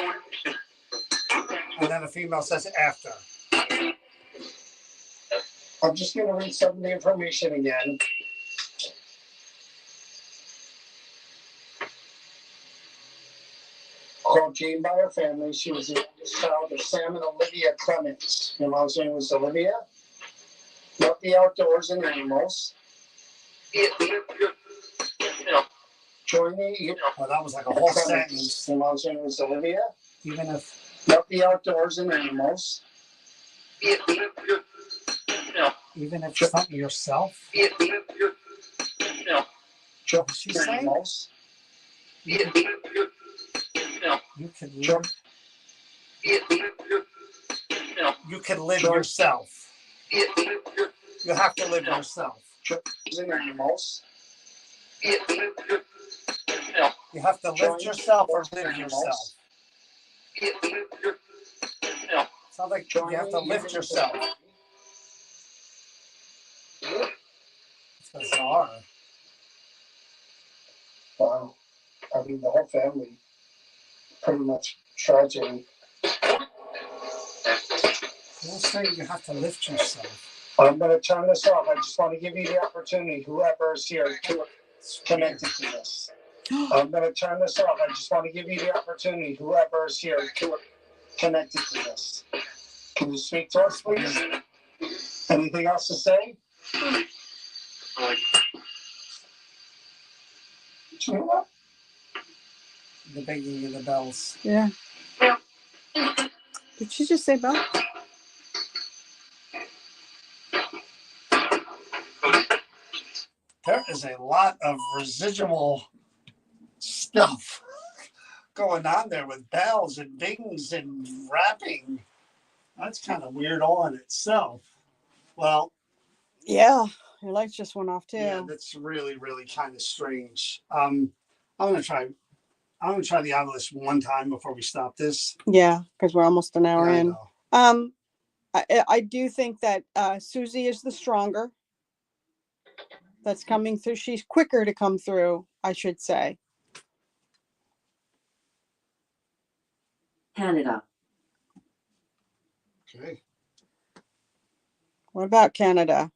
And then a female says after. I'm just going to read some of the information again. Called Jane by her family. She was the youngest child of Sam and Olivia Clements. Your mom's name was Olivia. Loved the outdoors and animals. Join me. Oh, that was like a whole sentence. Your mom's name was Olivia. Even if loved the outdoors and animals. Even if it's not yourself. What she saying? You can live. You can live yourself. You have to live yourself. Animals. You have to live yourself or live yourself. Sounds like you have to lift yourself. It's bizarre. Wow. I mean, the whole family pretty much tragedy. You're saying you have to lift yourself. I'm going to turn this off. I just want to give you the opportunity, whoever is here, to connect to this. I'm going to turn this off. I just want to give you the opportunity, whoever is here, to connect to this. Can you speak to us, please? Anything else to say? Did you hear that? The banging of the bells. Yeah. Did she just say bell? There is a lot of residual stuff going on there with bells and dings and rapping. That's kind of weird all in itself. Well, Yeah. Your lights just went off too. yeah, that's really, really kind of strange. I'm gonna try the Ovilus one time before we stop this. Yeah, because we're almost an hour Yeah, I in. know. I do think that Susie is the stronger. That's coming through. She's quicker to come through, I should say. Canada. Okay. What about Canada?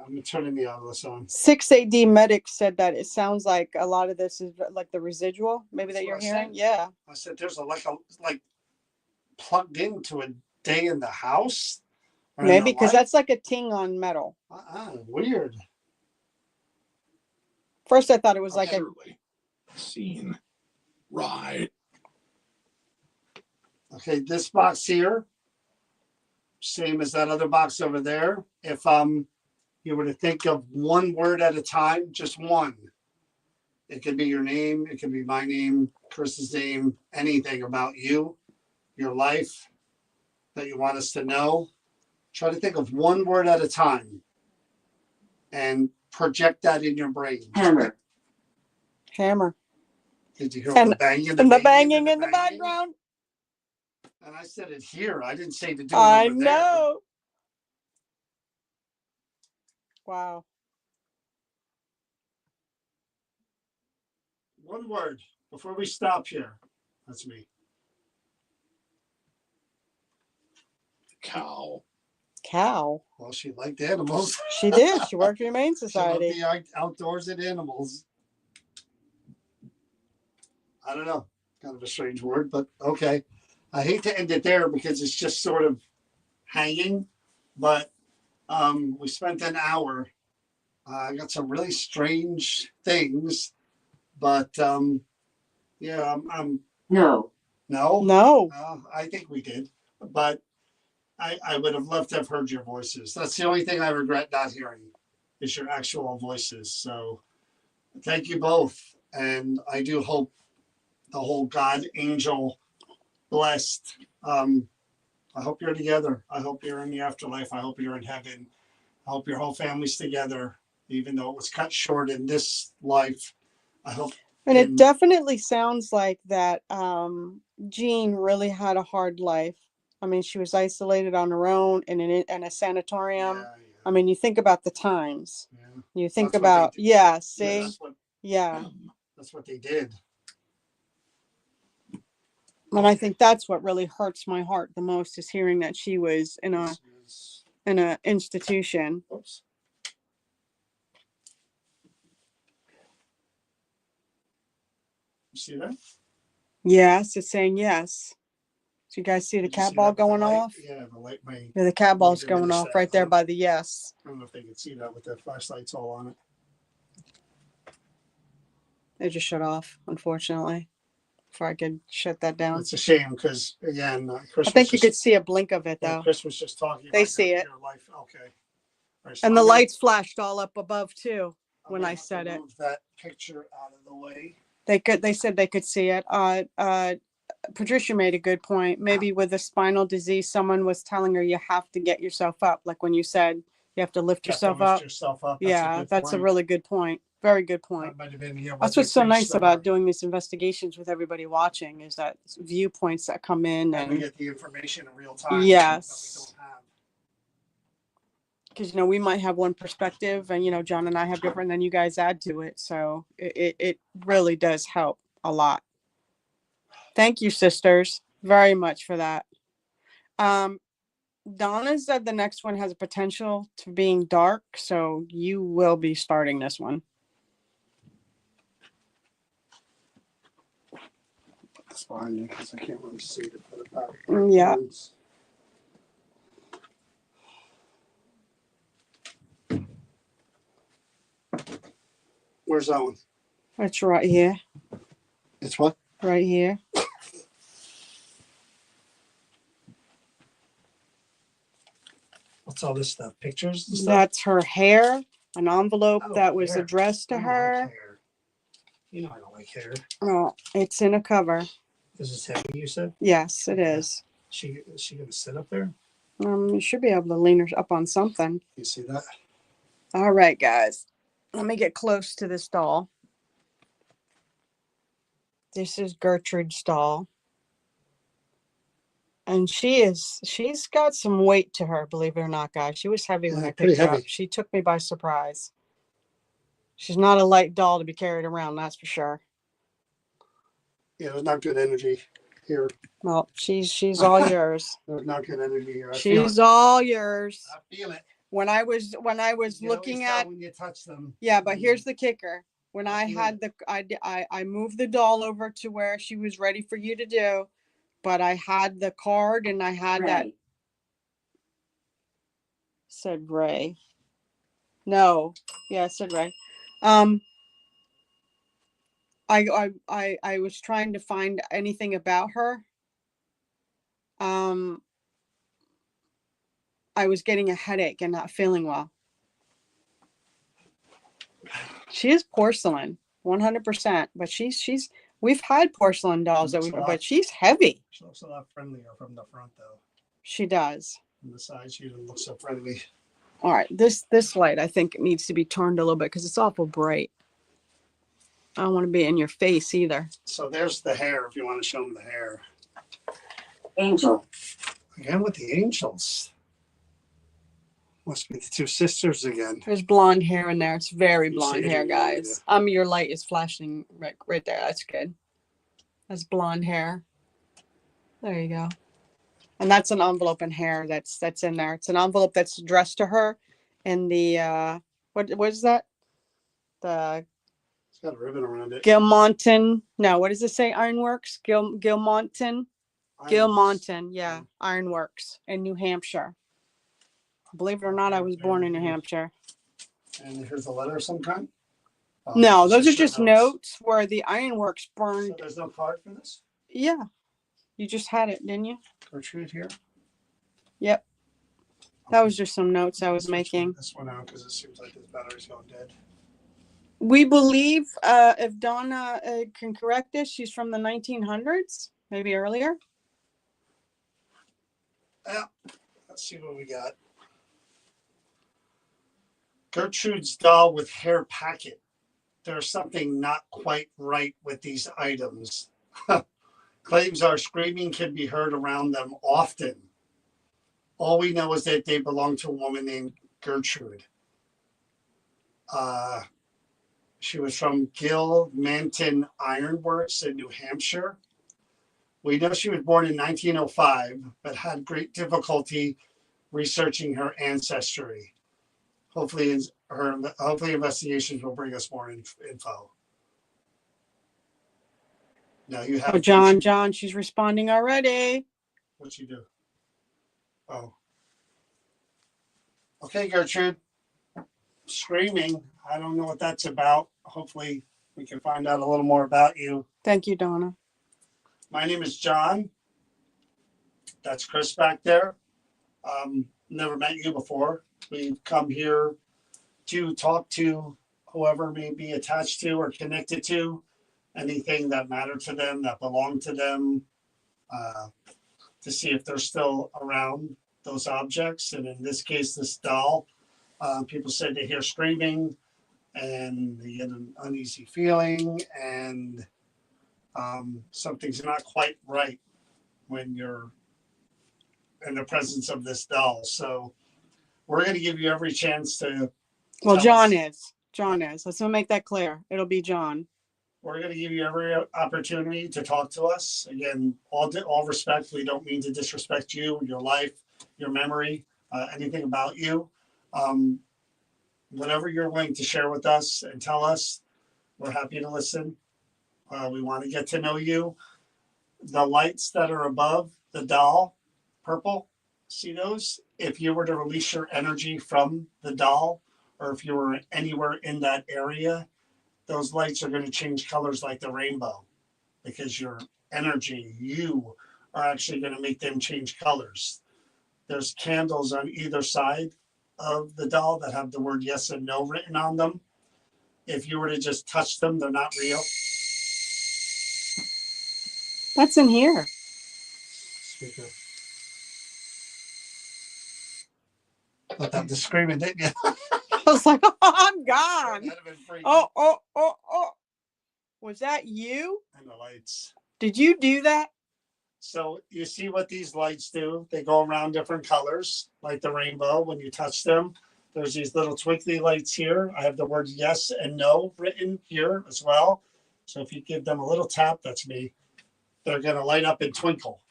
I'm turning the Ovilus on. 6AD Medics said that it sounds like a lot of this is like the residual, maybe That's that you're what I hearing. said. Yeah, I said there's like plugged into a day in the house. Or in maybe the because light? that's like a ting on metal. Weird. First, I thought it was like a Scene. Right. Okay, this box here, same as that other box over there. If you were to think of one word at a time, just one. It could be your name, it could be my name, Chris's name, anything about you, your life that you want us to know. Try to think of one word at a time and project that in your brain. Hammer. hammer. Did you hear all the banging? And the banging in the background. And I said it here. I didn't say to do it I over there. know. Wow. One word before we stop here. That's me. Cow. Cow. Well, she liked animals. She did. She worked for the Humane She loved Society. the outdoors and animals. I don't know. Kind of a strange word, but okay. I hate to end it there because it's just sort of hanging, but we spent an hour. I got some really strange things, but yeah, No. no, No. I think we did, but I would have loved to have heard your voices. That's the only thing I regret not hearing is your actual voices. So thank you both. And I do hope the whole God angel blessed I hope you're together. I hope you're in the afterlife. I hope you're in heaven. I hope your whole family's together, even though it was cut short in this life. I hope. And it And- definitely sounds like that Jean really had a hard life. I mean, she was isolated on her own in a sanatorium. Yeah, I mean, you think about the times. yeah. You think That's what they about, did. yeah, Yeah, see? Yeah. that's what they did. And I think that's what really hurts my heart the most is hearing that she was in This is- a institution. Oops. You see that? Yes, it's saying yes. So you guys see the Did you cat see ball that with the going light? off? Yeah, the light may. Yeah, the cat ball's May going diminish off that, right there huh? by the yes. I don't know if they can see that with the flashlights all on it. They just shut off, unfortunately, before I could shut that down. It's a shame because again, Chris. I think you was could just, see a blink of it yeah, though. Chris was just talking. They about see your, it. Your life. Okay. All right, so And the I'm gonna- lights flashed all up above too I'm when gonna I have to said it. move that picture out of the way. They said they could see it. Patricia made a good point. Maybe with a spinal disease, someone was telling her you have to get yourself up. Like when you said you have to lift You have to yourself lift up. yourself up. Yeah, that's a really good point. Very good point. That might have been, yeah, what That's they what's so preached nice to about her. doing these investigations with everybody watching is that viewpoints that come in And we and get the information in real time. Yes. That we don't have. because we might have one perspective and John and I have different, then you guys add to it. So it really does help a lot. Thank you, sisters, very much for that. Donna said the next one has a potential to being dark, so you will be starting this one. It's behind you because I can't really see to put it back. Yeah. Where's that one? It's right here, It's what? right here. What's all this stuff? Pictures and stuff? That's her hair, an envelope Oh, that was hair. addressed to I don't like her. hair. You know I don't like hair. Oh, it's in a cover. This is heavy, you said? Yes, it is. Is she gonna sit up there? You should be able to lean her up on something. You see that? All right, guys. Let me get close to this doll. This is Gertrude's doll. And she's got some weight to her, believe it or not, guys. She was heavy when Yeah, I pretty picked her up. heavy. She took me by surprise. She's not a light doll to be carried around, that's for sure. Yeah, there's not good energy here. Well, she's all yours. There's not good energy here. I feel She's it. all yours. I feel it. When I was You can looking always tell at when you touch them. yeah, but here's the kicker. When I Yeah. had I moved the doll over to where she was ready for you to do, but I had the card and I had that said Ray. No, yeah, it said Ray. I was trying to find anything about her. I was getting a headache and not feeling well. She is porcelain, 100%. But we've had porcelain dolls that but she's heavy. She looks a lot friendlier from the front though. She does. From the side, she doesn't look so friendly. All right, this light I think needs to be turned a little bit because it's awful bright. I don't want to be in your face either. So there's the hair. If you want to show them the hair. Angel. Again with the angels. Must be the two sisters again. There's blonde hair in there. It's very You see blonde it hair, in there, guys. Your light is flashing right there. That's good. That's blonde hair. There you go. And that's an envelope and hair that's in there. It's an envelope that's addressed to her in the what is that? The It's got a ribbon around it. Gilmonton. No, what does it say? Ironworks? Gilmonton? Irons. Gilmonton, yeah. Ironworks in New Hampshire. Believe it or not, I was born in New Hampshire. And here's a letter of some kind. No, those are just just notes where the ironworks So burned. there's no card for this. Yeah. You just had it, didn't you? Gertrude here. Yep. That was just some notes I was Switch making. this one out because it seems like this battery's going dead. We believe, if Donna can correct us, she's from the 1900s, maybe earlier. Well, let's see what we got. Gertrude's doll with hair packet. There's something not quite right with these items. Claims our screaming can be heard around them often. All we know is that they belong to a woman named Gertrude. She was from Gill Manton Ironworks in New Hampshire. We know she was born in 1905, but had great difficulty researching her ancestry. Hopefully investigations will bring us more info. Now you have Oh, John, she's responding already. What'd you do? Oh. Okay, Gertrude. Screaming. I don't know what that's about. Hopefully we can find out a little more about you. Thank you, Donna. My name is John. That's Chris back there. Never met you before. We've come here to talk to whoever may be attached to or connected to anything that mattered to them, that belonged to them, to see if they're still around those objects. And in this case, this doll, people said they hear screaming and they get an uneasy feeling, and something's not quite right when you're in the presence of this doll. So we're going to give you every chance to. Well, tell us. John is. Let's not make that clear. It'll be John. We're going to give you every opportunity to talk to us. Again, all respect. We don't mean to disrespect you, your life, your memory, anything about you. Whatever you're willing to share with us and tell us, we're happy to listen. We want to get to know you. The lights that are above the doll, purple, see those? If you were to release your energy from the doll, or if you were anywhere in that area, those lights are going to change colors like the rainbow, because your energy, you are actually going to make them change colors. There's candles on either side of the doll that have the word yes and no written on them. If you were to just touch them, they're not real. That's in here. Speaker. Let that the screaming, didn't you? I was like, oh, I'm gone. That'd have been freaky. Oh. Was that you? And the lights. Did you do that? So you see what these lights do? They go around different colors, like the rainbow. When you touch them, there's these little twinkly lights here. I have the words yes and no written here as well. So if you give them a little tap, that's me, they're going to light up and twinkle.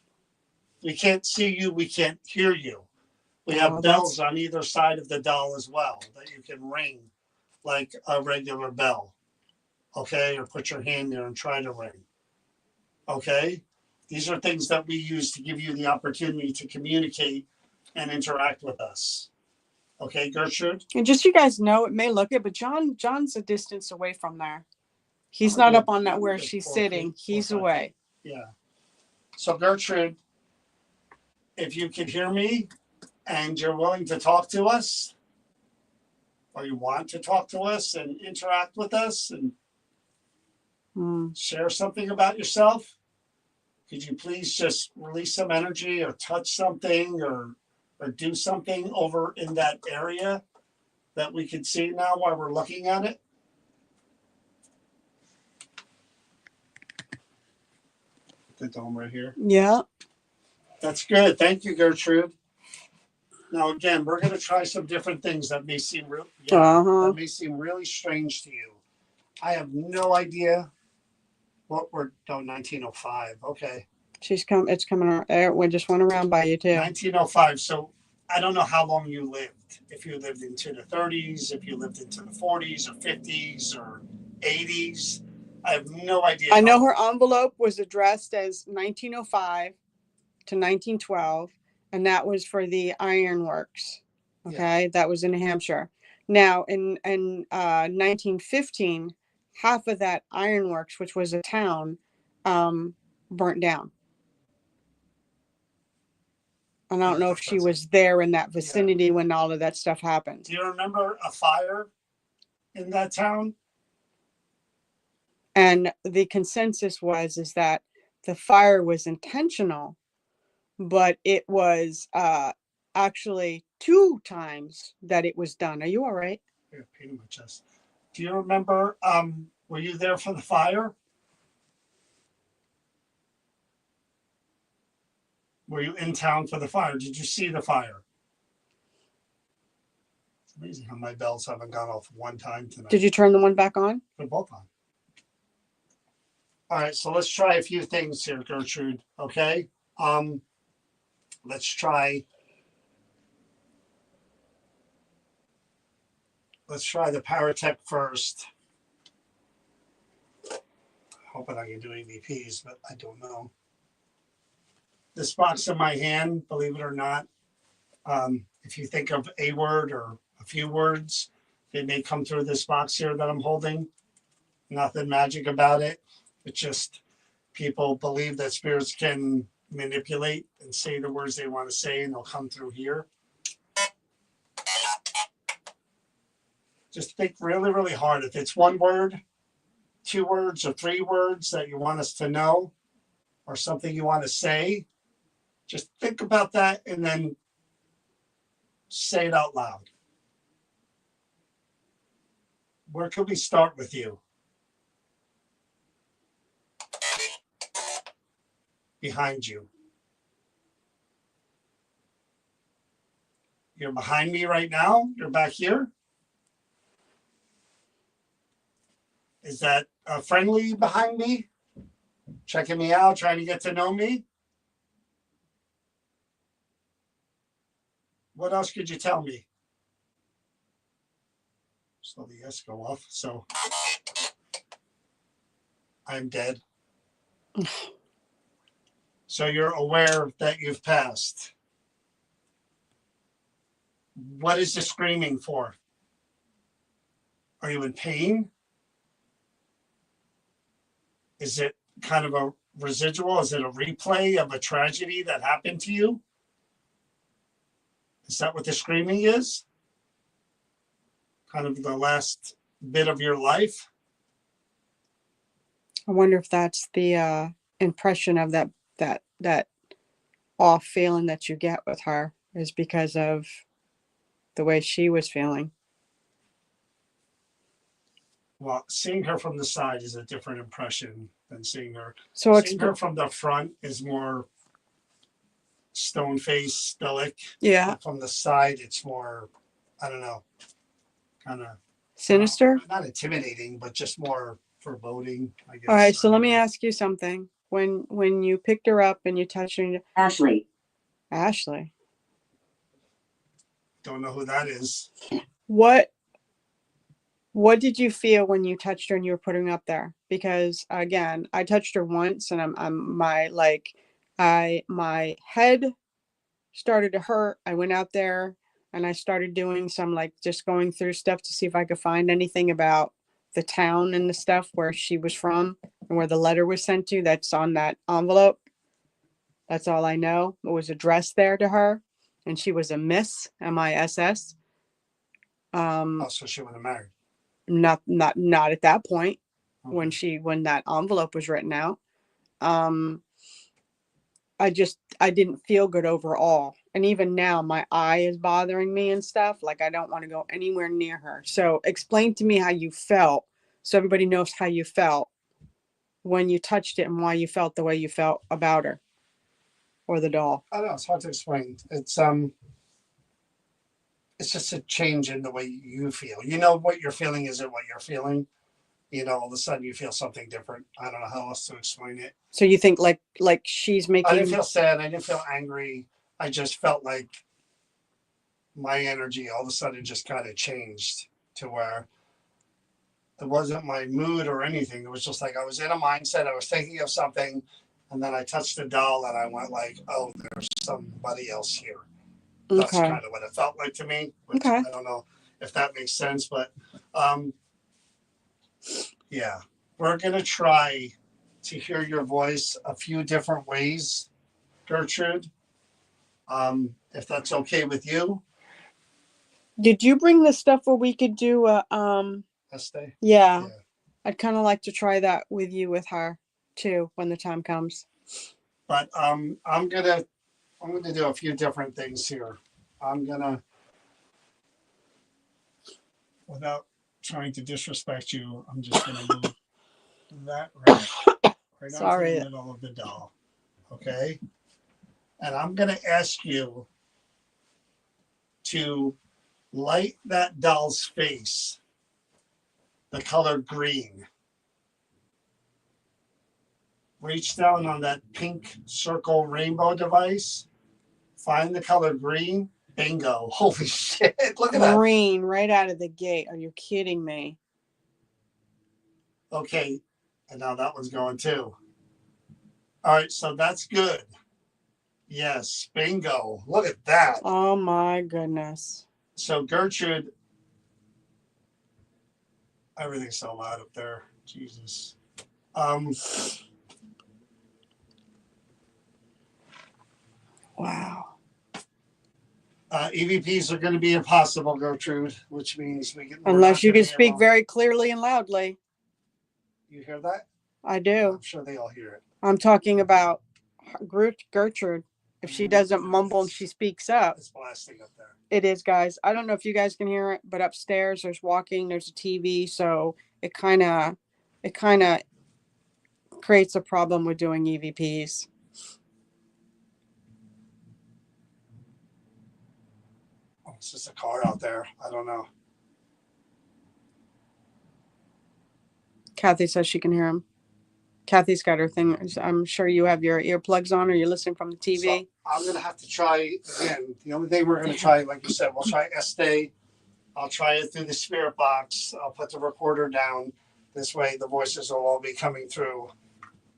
We can't see you. We can't hear you. We have bells on either side of the doll as well that you can ring like a regular bell. Okay? Or put your hand there and try to ring. Okay? These are things that we use to give you the opportunity to communicate and interact with us. Okay, Gertrude? And just so you guys know, it may look it, but John's a distance away from there. He's not up on that where she's sitting. He's away. Yeah. So Gertrude, if you can hear me and you're willing to talk to us, or you want to talk to us and interact with us and share something about yourself, could you please just release some energy or touch something or do something over in that area that we can see now while we're looking at it? The dome right here. Yeah. That's good. Thank you, Gertrude. Now, again, we're going to try some different things that may seem that may seem really strange to you. I have no idea what we're 1905. Okay. It's coming around. We just went around by you too. 1905. So I don't know how long you lived. If you lived into the 30s, if you lived into the 40s or 50s or 80s. I have no idea. I know her envelope was addressed as 1905 to 1912, and that was for the ironworks. Okay, yeah. That was in New Hampshire. Now, in 1915, half of that ironworks, which was a town, burnt down. And I don't know if she was there in that vicinity when all of that stuff happened. Do you remember a fire in that town? And the consensus is that the fire was intentional, but it was actually 2 times that it was done. Are you all right? Yeah, pain in my chest. Do you remember, were you there for the fire? Were you in town for the fire? Did you see the fire? It's amazing how my bells haven't gone off one time tonight. Did you turn the one back on? They're both on. All right, so let's try a few things here, Gertrude. Okay. Let's try the Paratech first. Hoping I can do EVPs, but I don't know. This box in my hand, believe it or not, if you think of a word or a few words, they may come through this box here that I'm holding. Nothing magic about it. It's just people believe that spirits can manipulate and say the words they want to say, and they'll come through here. Just think really, really hard. If it's one word, 2 words, or 3 words that you want us to know, or something you want to say, just think about that and then say it out loud. Where could we start with you? Behind you. You're behind me right now? You're back here? Is that a friendly behind me? Checking me out, trying to get to know me? What else could you tell me? So the yes go off. So I'm dead. So you're aware that you've passed. What is the screaming for? Are you in pain? Is it kind of a residual? Is it a replay of a tragedy that happened to you? Is that what the screaming is? Kind of the last bit of your life? I wonder if that's the impression of that off feeling that you get with her is because of the way she was feeling. Well, seeing her from the side is a different impression than seeing her. So Seeing her from the front is more stone face, stoic. yeah, From the side, it's more, I don't know, kind of sinister. not intimidating, but just more foreboding, I guess. All right, so I let don't me know. ask you something. When you picked her up and you touched her, Ashley, Ashley, Don't know who that is. what did you feel when you touched her and you were putting her up there? Because again, I touched her once and my head started to hurt. I went out there and I started doing some like just going through stuff to see if I could find anything about the town and the stuff where she was from and where the letter was sent to. That's on that envelope. That's all I know. It was addressed there to her, and she was a Miss, MISS. Oh, so she would have married. Not at that point when Okay. when that envelope was written out. I didn't feel good overall. And even now my eye is bothering me and stuff. Like I don't want to go anywhere near her. So explain to me how you felt so everybody knows how you felt when you touched it and why you felt the way you felt about her or the doll. I don't know. It's hard to explain. It's just a change in the way you feel. You know what you're feeling isn't what you're feeling. You know, all of a sudden you feel something different. I don't know how else to explain it. So you think like she's I didn't making feel sad. I didn't feel angry. I just felt like my energy all of a sudden just kind of changed to where it wasn't my mood or anything. It was just like I was in a mindset. I was thinking of something, and then I touched the doll, and I went like, "Oh, there's somebody else here." That's okay. kind of what it felt like to me. Which Okay. I don't know if that makes sense, but yeah, we're gonna try to hear your voice a few different ways, Gertrude. If that's okay with you, Did you bring the stuff where we could do a Estee. yeah. Yeah. I'd kind of like to try that with you with her too when the time comes. But I'm gonna I'm going to do a few different things here. I'm going to, without trying to disrespect you, I'm just going to move that right onto Sorry. the middle of the doll. Okay? And I'm going to ask you to light that doll's face the color green. Reach down on that pink circle rainbow device. Find the color green. Bingo. Holy shit. Look at that. Green right out of the gate. Are you kidding me? Okay. And now that one's going too. All right. So that's good. Yes. Bingo. Look at that. Oh my goodness. So Gertrude, everything's so loud up there. Jesus. Wow. EVPs are going to be impossible, Gertrude, which means we're Unless not you gonna can be speak able- very clearly and loudly. You hear that? I do. I'm sure they all hear it. I'm talking about Gertrude. If she doesn't mumble and she speaks up, It's blasting up there. it is, guys. I don't know if you guys can hear it, but upstairs there's walking, there's a TV, so it kind of creates a problem with doing EVPs. Oh, it's just a car out there. I don't know. Kathy says she can hear him. Kathy's got her thing. I'm sure you have your earplugs on or you're listening from the TV. So I'm going to have to try again. The only thing we're going to try, like you said, we'll try Estee. I'll try it through the spirit box. I'll put the recorder down. This way the voices will all be coming through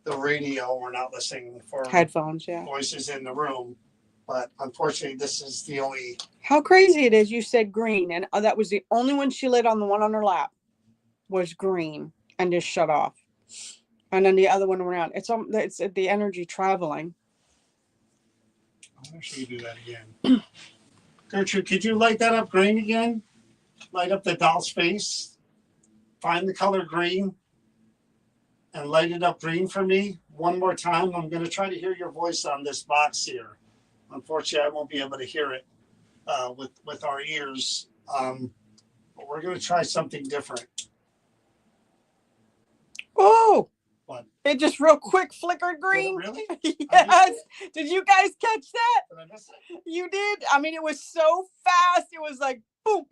the radio. We're not listening for Headphones, yeah. voices in the room. But unfortunately, this is the only. How crazy it is. You said green, and that was the only one she lit on. The one on her lap was green and just shut off. And then the other one around. It's the energy traveling. I'm going to show you do that again. Gertrude, could you light that up green again? Light up the doll's face. Find the color green and light it up green for me one more time. I'm going to try to hear your voice on this box here. Unfortunately, I won't be able to hear it with our ears. But we're going to try something different. Oh, What? It just real quick flickered Did it green. really? Yes. Did you guys catch that? Did I miss it? You did. I mean, it was so fast. It was like boom.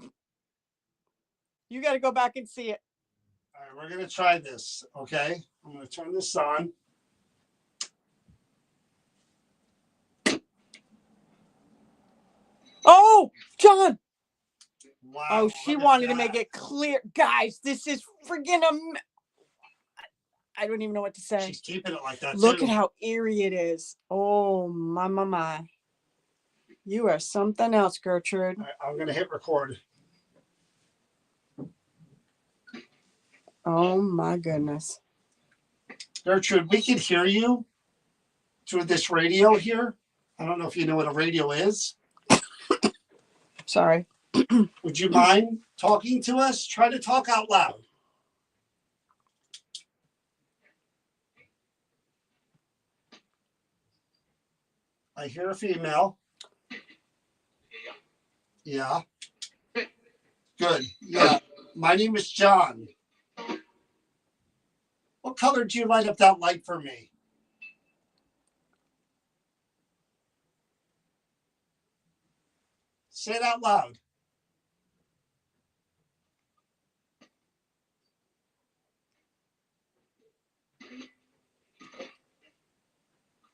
You got to go back and see it. All right, we're going to try this. Okay. I'm going to turn this on. Oh, John. Wow. Oh, she look at wanted to that. make it clear. Guys, this is friggin' I don't even know what to say. She's keeping it like that. Look too. at how eerie it is. Oh, my. You are something else, Gertrude. All right, I'm going to hit record. Oh, my goodness. Gertrude, we can hear you through this radio here. I don't know if you know what a radio is. Sorry. Would you mind talking to us? Try to talk out loud. I hear a female. Yeah. Good. Yeah. My name is John. What color do you light up that light for me? Say it out loud.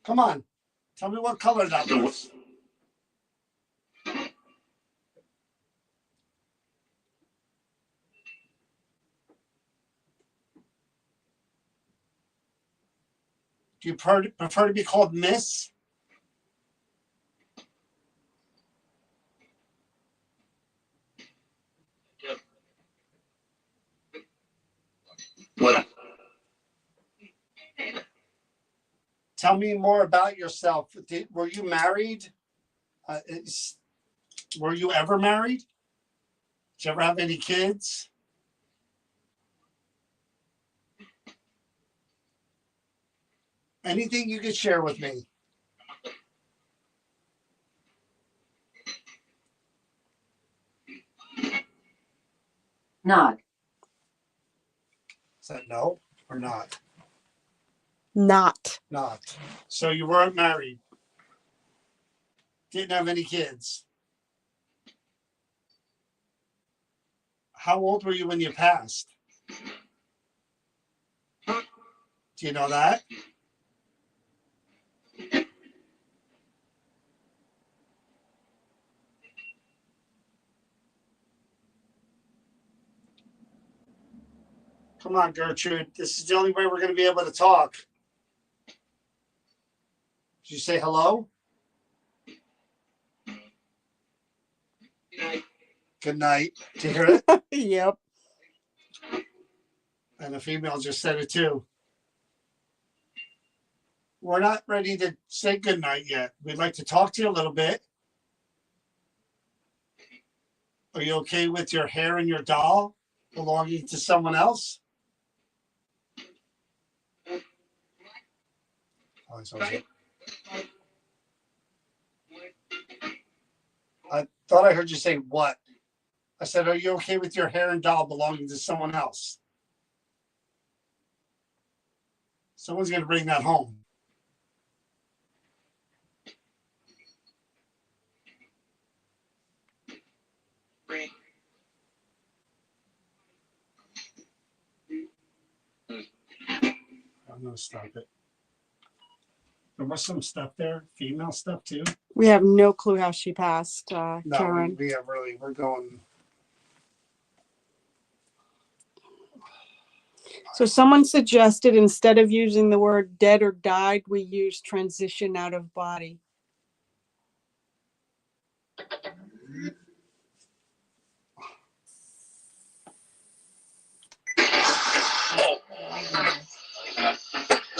Come on. Tell me what color that was. Do you prefer to be called Miss? What? Tell me more about yourself. Were you married? Were you ever married? Did you ever have any kids? Anything you could share with me? Not. Is that no or not? Not. Not. So you weren't married. Didn't have any kids. How old were you when you passed? Do you know that? Come on, Gertrude. This is the only way we're going to be able to talk. Did you say hello? Good night. Did you hear it? Yep. And the female just said it too. We're not ready to say goodnight yet. We'd like to talk to you a little bit. Are you okay with your hair and your doll belonging to someone else? Oh, sorry. I thought I heard you say what? I said, are you okay with your hair and doll belonging to someone else? Someone's going to bring that home. I'm going to stop it. There was some stuff there, female stuff too. We have no clue how she passed, No, Karen. we have really, we're going. So someone suggested instead of using the word dead or died, we use transition out of body.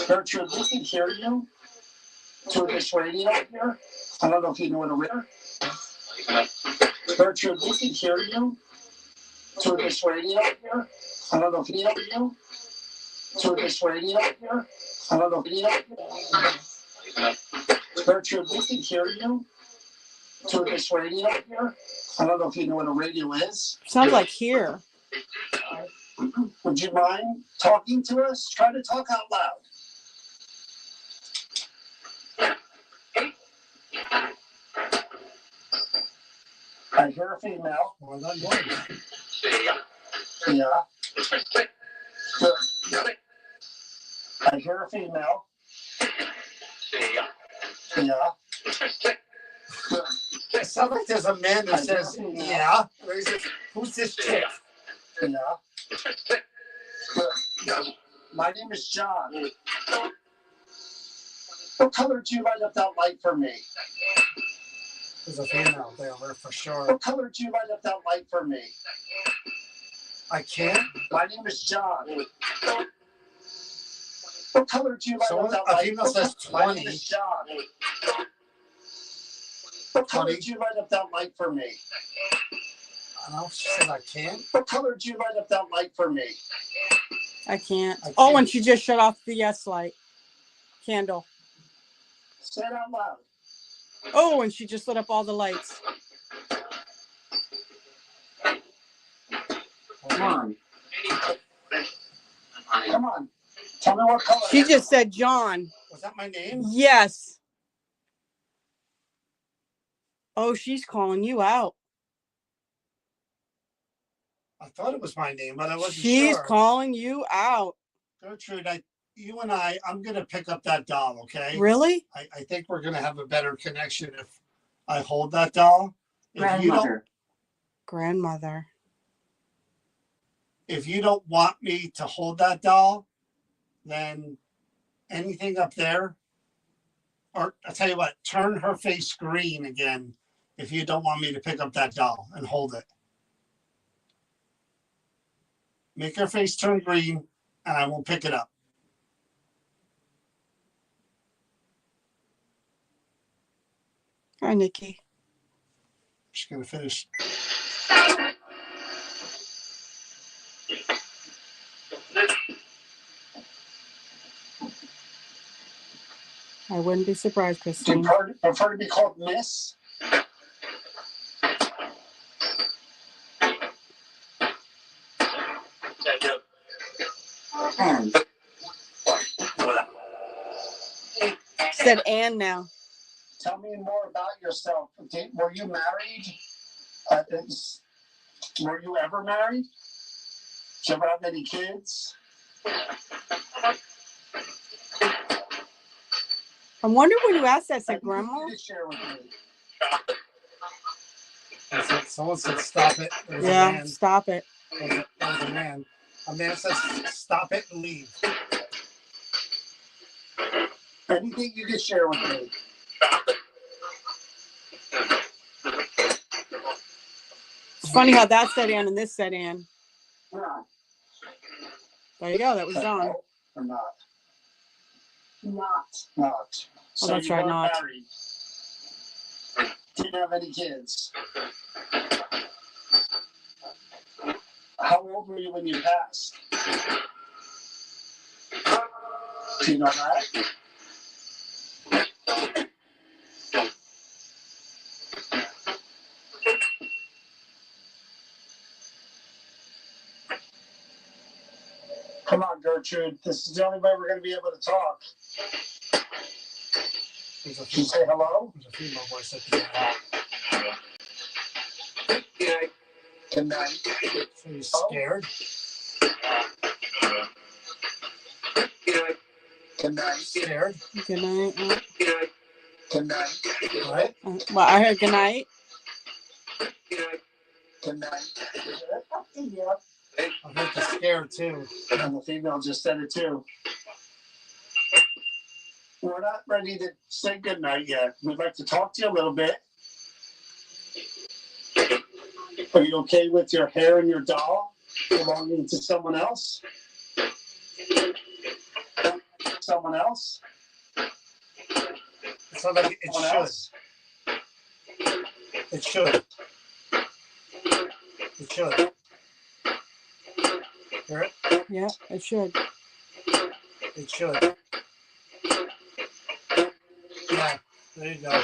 Gertrude, we can hear you through this radio here. I don't know if you know what a radio. Gertrude, we can hear you through this radio here. I don't know if you hear you through this radio here. I don't know if you hear. Gertrude, we can hear you through this radio here. I don't know if you know what a radio is. Sounds like here. Would you mind talking to us? Try to talk out loud. I hear a female. Well, not yours. Yeah. Good. I hear a female. Yeah. Good. It sounds like there's a man that says, yeah. Who's this chick? Yeah. Good. My name is John. What color do you light up that light for me? There's a female there for sure. What color do you light up that light for me? I can't. My name is John. What color do you light up that light? A female says 20. My name is John. What color do you light up that light for me? I don't know. She said I can't. What color do you light up that light for me? I can't. I Oh, can't. and she just shut off the yes light candle. Say it out loud. Oh, and she just lit up all the lights. John. Come on. Tell me what color. She just said John. Was that my name? Yes. Oh, she's calling you out. I thought it was my name, but I wasn't She's sure. calling you out. Gertrude, I'm going to pick up that doll, okay? Really? I think we're going to have a better connection if I hold that doll. Grandmother. Grandmother. If you don't want me to hold that doll, then anything up there, or I'll tell you what, turn her face green again if you don't want me to pick up that doll and hold it. Make her face turn green and I won't pick it up. Hi, Nikki. She's going to finish. I wouldn't be surprised, Do you Christine. prefer to be called Miss? and Said and now. Tell me more about yourself. Were you married? Were you ever married? Did you ever have any kids? I'm wondering when you asked that, said grandma. You share with me. Someone said stop it. There's a Yeah, man. stop it. There's a man. A man says stop it and leave. Anything you can share with me. It's funny how that said and this said and. not. There you go. That was John. Or not? Not. Not. So that's you right, weren't not. married. Didn't have any kids. How old were you when you passed? Do you know that? Come on, Gertrude. This is the only way we're going to be able to talk. Can you say hello? There's a female voice at the end. Good night. So you scared? Good night. Scared? Good night. Good night. What? Well, I heard good night. Good night. Yeah. I think you're scared too. And the female just said it too. We're not ready to say goodnight yet. We'd like to talk to you a little bit. Are you okay with your hair and your doll belonging to someone else? Someone else? It sounds like it should. It should. It should. Hear it? Yeah, it should. It should. Yeah, there you go.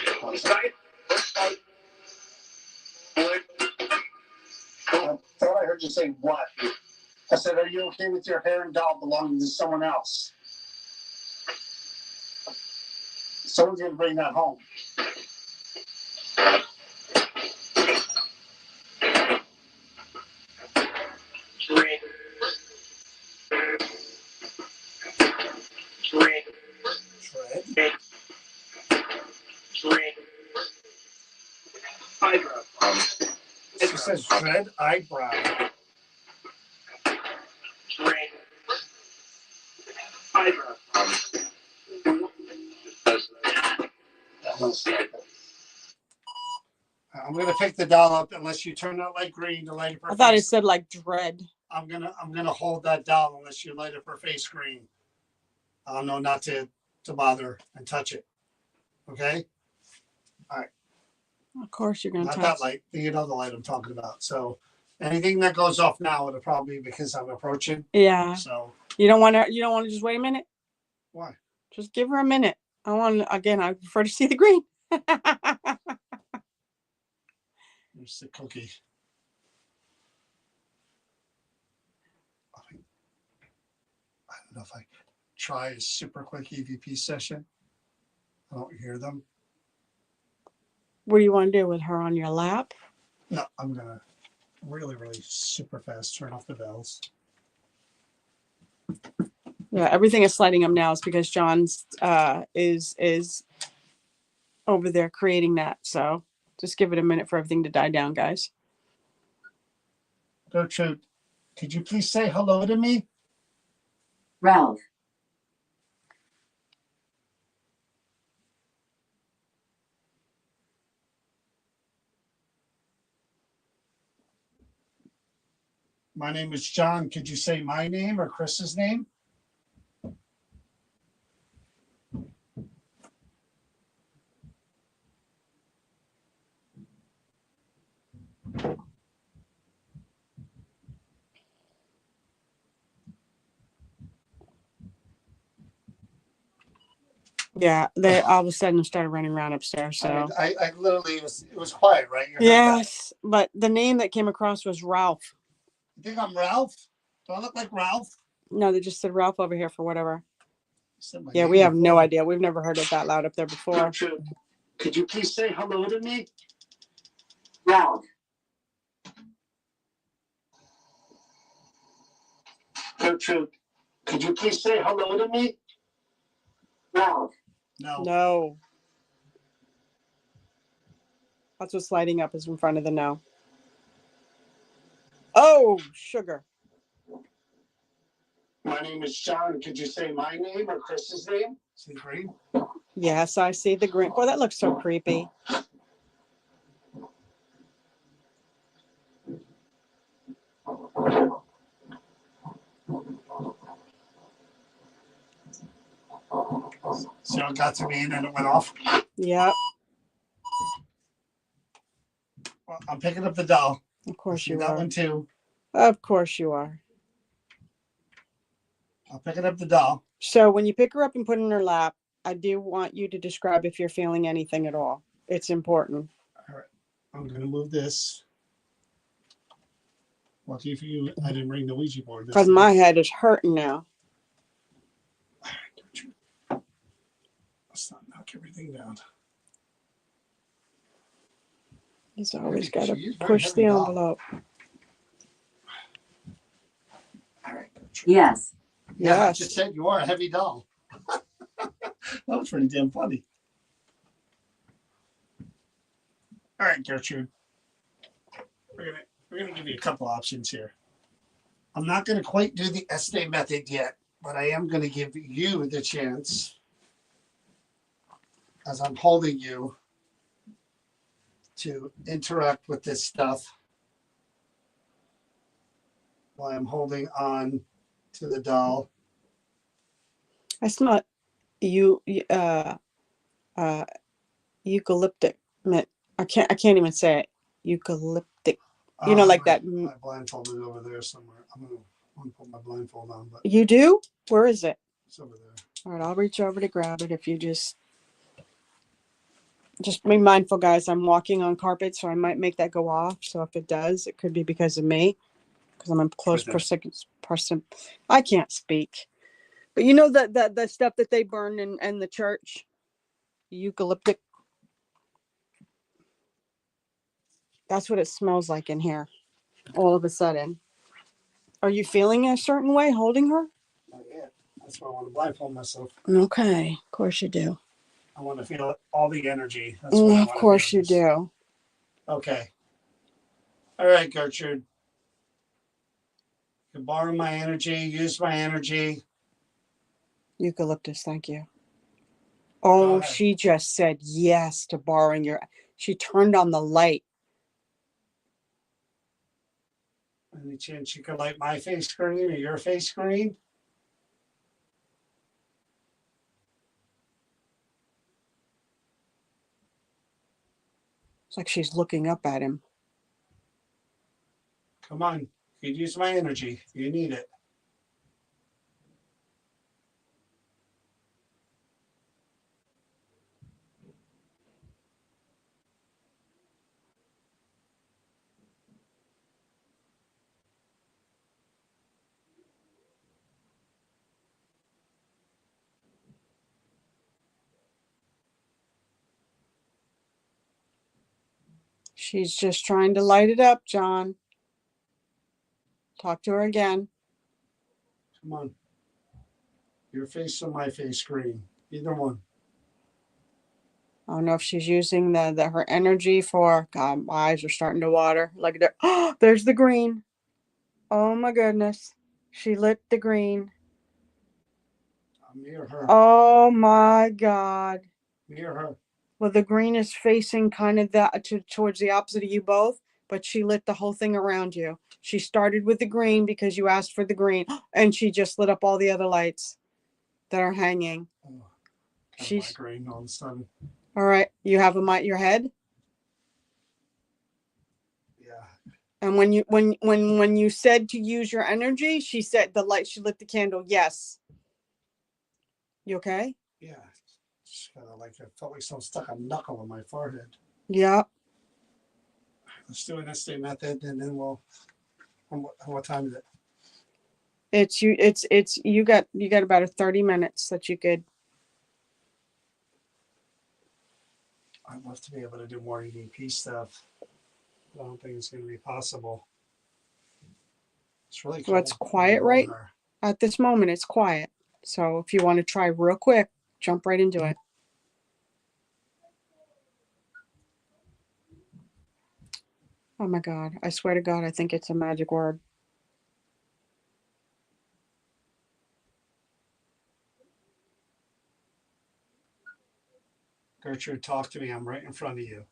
I thought I heard you say what? I said, are you okay with your hair and doll belonging to someone else? Someone's going to bring that home. Tread. She says dread eyebrow. I'm gonna pick the doll up unless you turn that light green to light up her I thought it face. said like dread. I'm gonna hold that doll unless you light up her face green. I'll know not to bother and touch it. Okay? Of course you're gonna Not touch. that light. You know the light I'm talking about. So anything that goes off now, it'll probably be because I'm approaching. Yeah. So You don't want to just wait a minute? why? Just give her a minute. I prefer to see the green. There's the cookie. I don't know if I could try a super quick EVP session. I don't hear them. What do you want to do with her on your lap? No, I'm gonna really, really super fast turn off the bells. Yeah, everything is sliding up now is because John's is over there creating that. So just give it a minute for everything to die down, guys. Gertrude, could you please say hello to me? Ralph. My name is John. Could you say my name or Chris's name? Yeah, they all of a sudden started running around upstairs. So I literally it was quiet, right? You heard that. yes, but the name that came across was Ralph. You think I'm Ralph? Do I look like Ralph? No, they just said Ralph over here for whatever. Said my Yeah, name we have no before. idea. We've never heard it that loud up there before. Gertrude, could you please say hello to me? Ralph. Gertrude, could you please say hello to me? Ralph. No. No. That's what's lighting up is in front of the no. Oh, sugar. My name is John. Could you say my name or Chris's name? See green? Yes, I see the green. Boy, that looks so creepy. So it got to me and then it went off. Yep, Well, I'm picking up the doll. of course See you that are. one too. Of course you are. I'm picking up the doll. So when you pick her up and put her in her lap, I do want you to describe if you're feeling anything at all. It's important. All right. I'm going to move this. Lucky for you, I didn't bring the Ouija board. this Because time. my head is hurting now. Let's not knock everything down. He's always She got to is very push heavy the doll. envelope. All right. Yes. Yeah, I Yes. just said you are a heavy doll. That was pretty damn funny. All right, Gertrude. We're gonna give you a couple options here. I'm not gonna quite do the Estee method yet, but I am gonna give you the chance, as I'm holding you, to interact with this stuff while I'm holding on to the doll. I smell eucalyptic mint. I can't even say it. Eucalyptic. You know, like that. My blindfold is over there somewhere. I'm gonna put my blindfold on, but You do? Where is it? it's over there. All right, I'll reach over to grab it if you just be mindful, guys. I'm walking on carpet, so I might make that go off. So if it does, it could be because of me, because I'm in close person. I can't speak, but you know the stuff that they burn in the church, eucalyptic. That's what it smells like in here. All of a sudden, are you feeling a certain way holding her? Not yet. That's why I want to blindfold myself. Okay, of course you do. I want to feel all the energy. That's what I Of want to course do. you do. Okay. All right, Gertrude. You can borrow my energy, use my energy. Eucalyptus, thank you. Go Oh, ahead. she just said yes to borrowing your. She turned on the light. Any chance you could light my face screen or your face screen? It's like she's looking up at him. Come on. You could use my energy. You need it. She's just trying to light it up, John. Talk to her again. Come on. Your face or my face screen. Either one. I don't know if she's using the her energy for. God, my eyes are starting to water. Like there. Oh, there's the green. Oh my goodness, she lit the green. Me or her? Oh my God. Me or her? Well, the green is facing kind of towards the opposite of you both, but she lit the whole thing around you. She started with the green because you asked for the green, and she just lit up all the other lights that are hanging. Oh, She's migraine all of a sudden. all right. You have them at your head, Yeah. and when you said to use your energy, she said the light. She lit the candle. Yes. You okay? Yeah. Just kind of like I felt like someone stuck a knuckle on my forehead. Yeah. Let's do an Estee method and then we'll. What time is it? You got about a 30 minutes that you could. I'd love to be able to do more EVP stuff. I don't think it's going to be possible. It's really cold. Well, it's quiet Roll right there. at this moment. It's quiet. So if you want to try real quick, jump right into it. Oh my God. I swear to God, I think it's a magic word. Gertrude, talk to me. I'm right in front of you.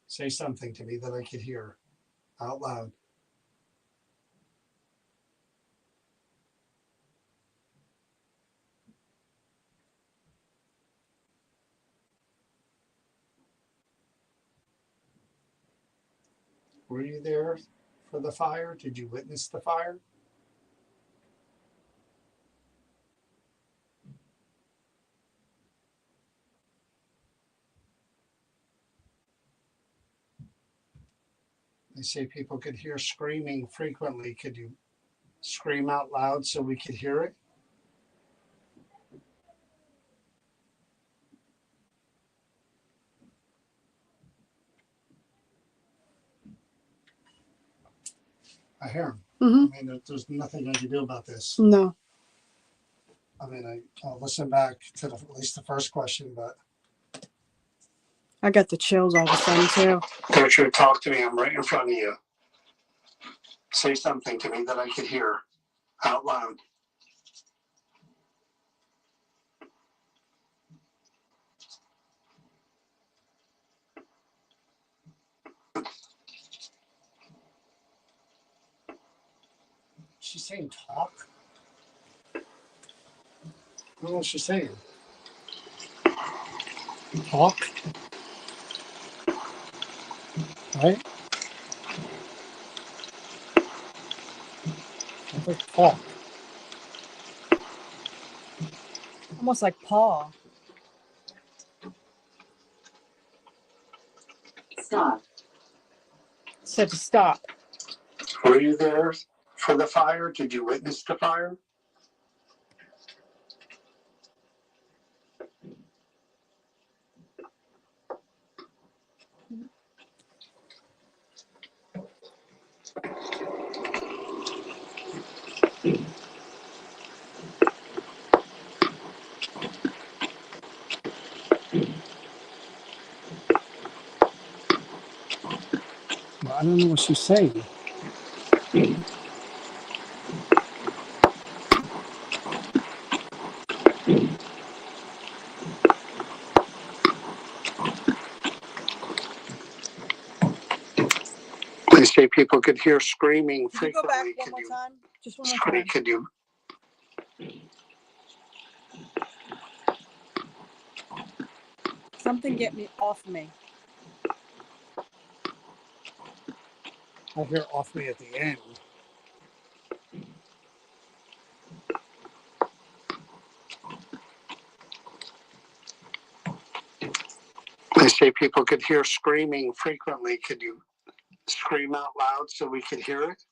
Say something to me that I could hear out loud. Were you there for the fire? Did you witness the fire? They say people could hear screaming frequently. Could you scream out loud so we could hear it? I hear him. Mm-hmm. I mean, there's nothing I can do about this. No. I mean, I'll listen back to at least the first question, but. I got the chills all of a sudden too. Gertrude, talk to me. I'm right in front of you. Say something to me that I could hear out loud. She's saying talk? I don't know what she's saying. Talk? Right? I think talk. Almost like paw. Stop. Said to stop. Were you there for the fire? Did you witness the fire? Well, I don't know what she's saying. They say people could hear screaming Could you go back frequently. one Could more you time? Just one more scream? time. Could you? Something get me off me. I hear off me at the end. They say people could hear screaming frequently. Could you scream out loud so we could hear it?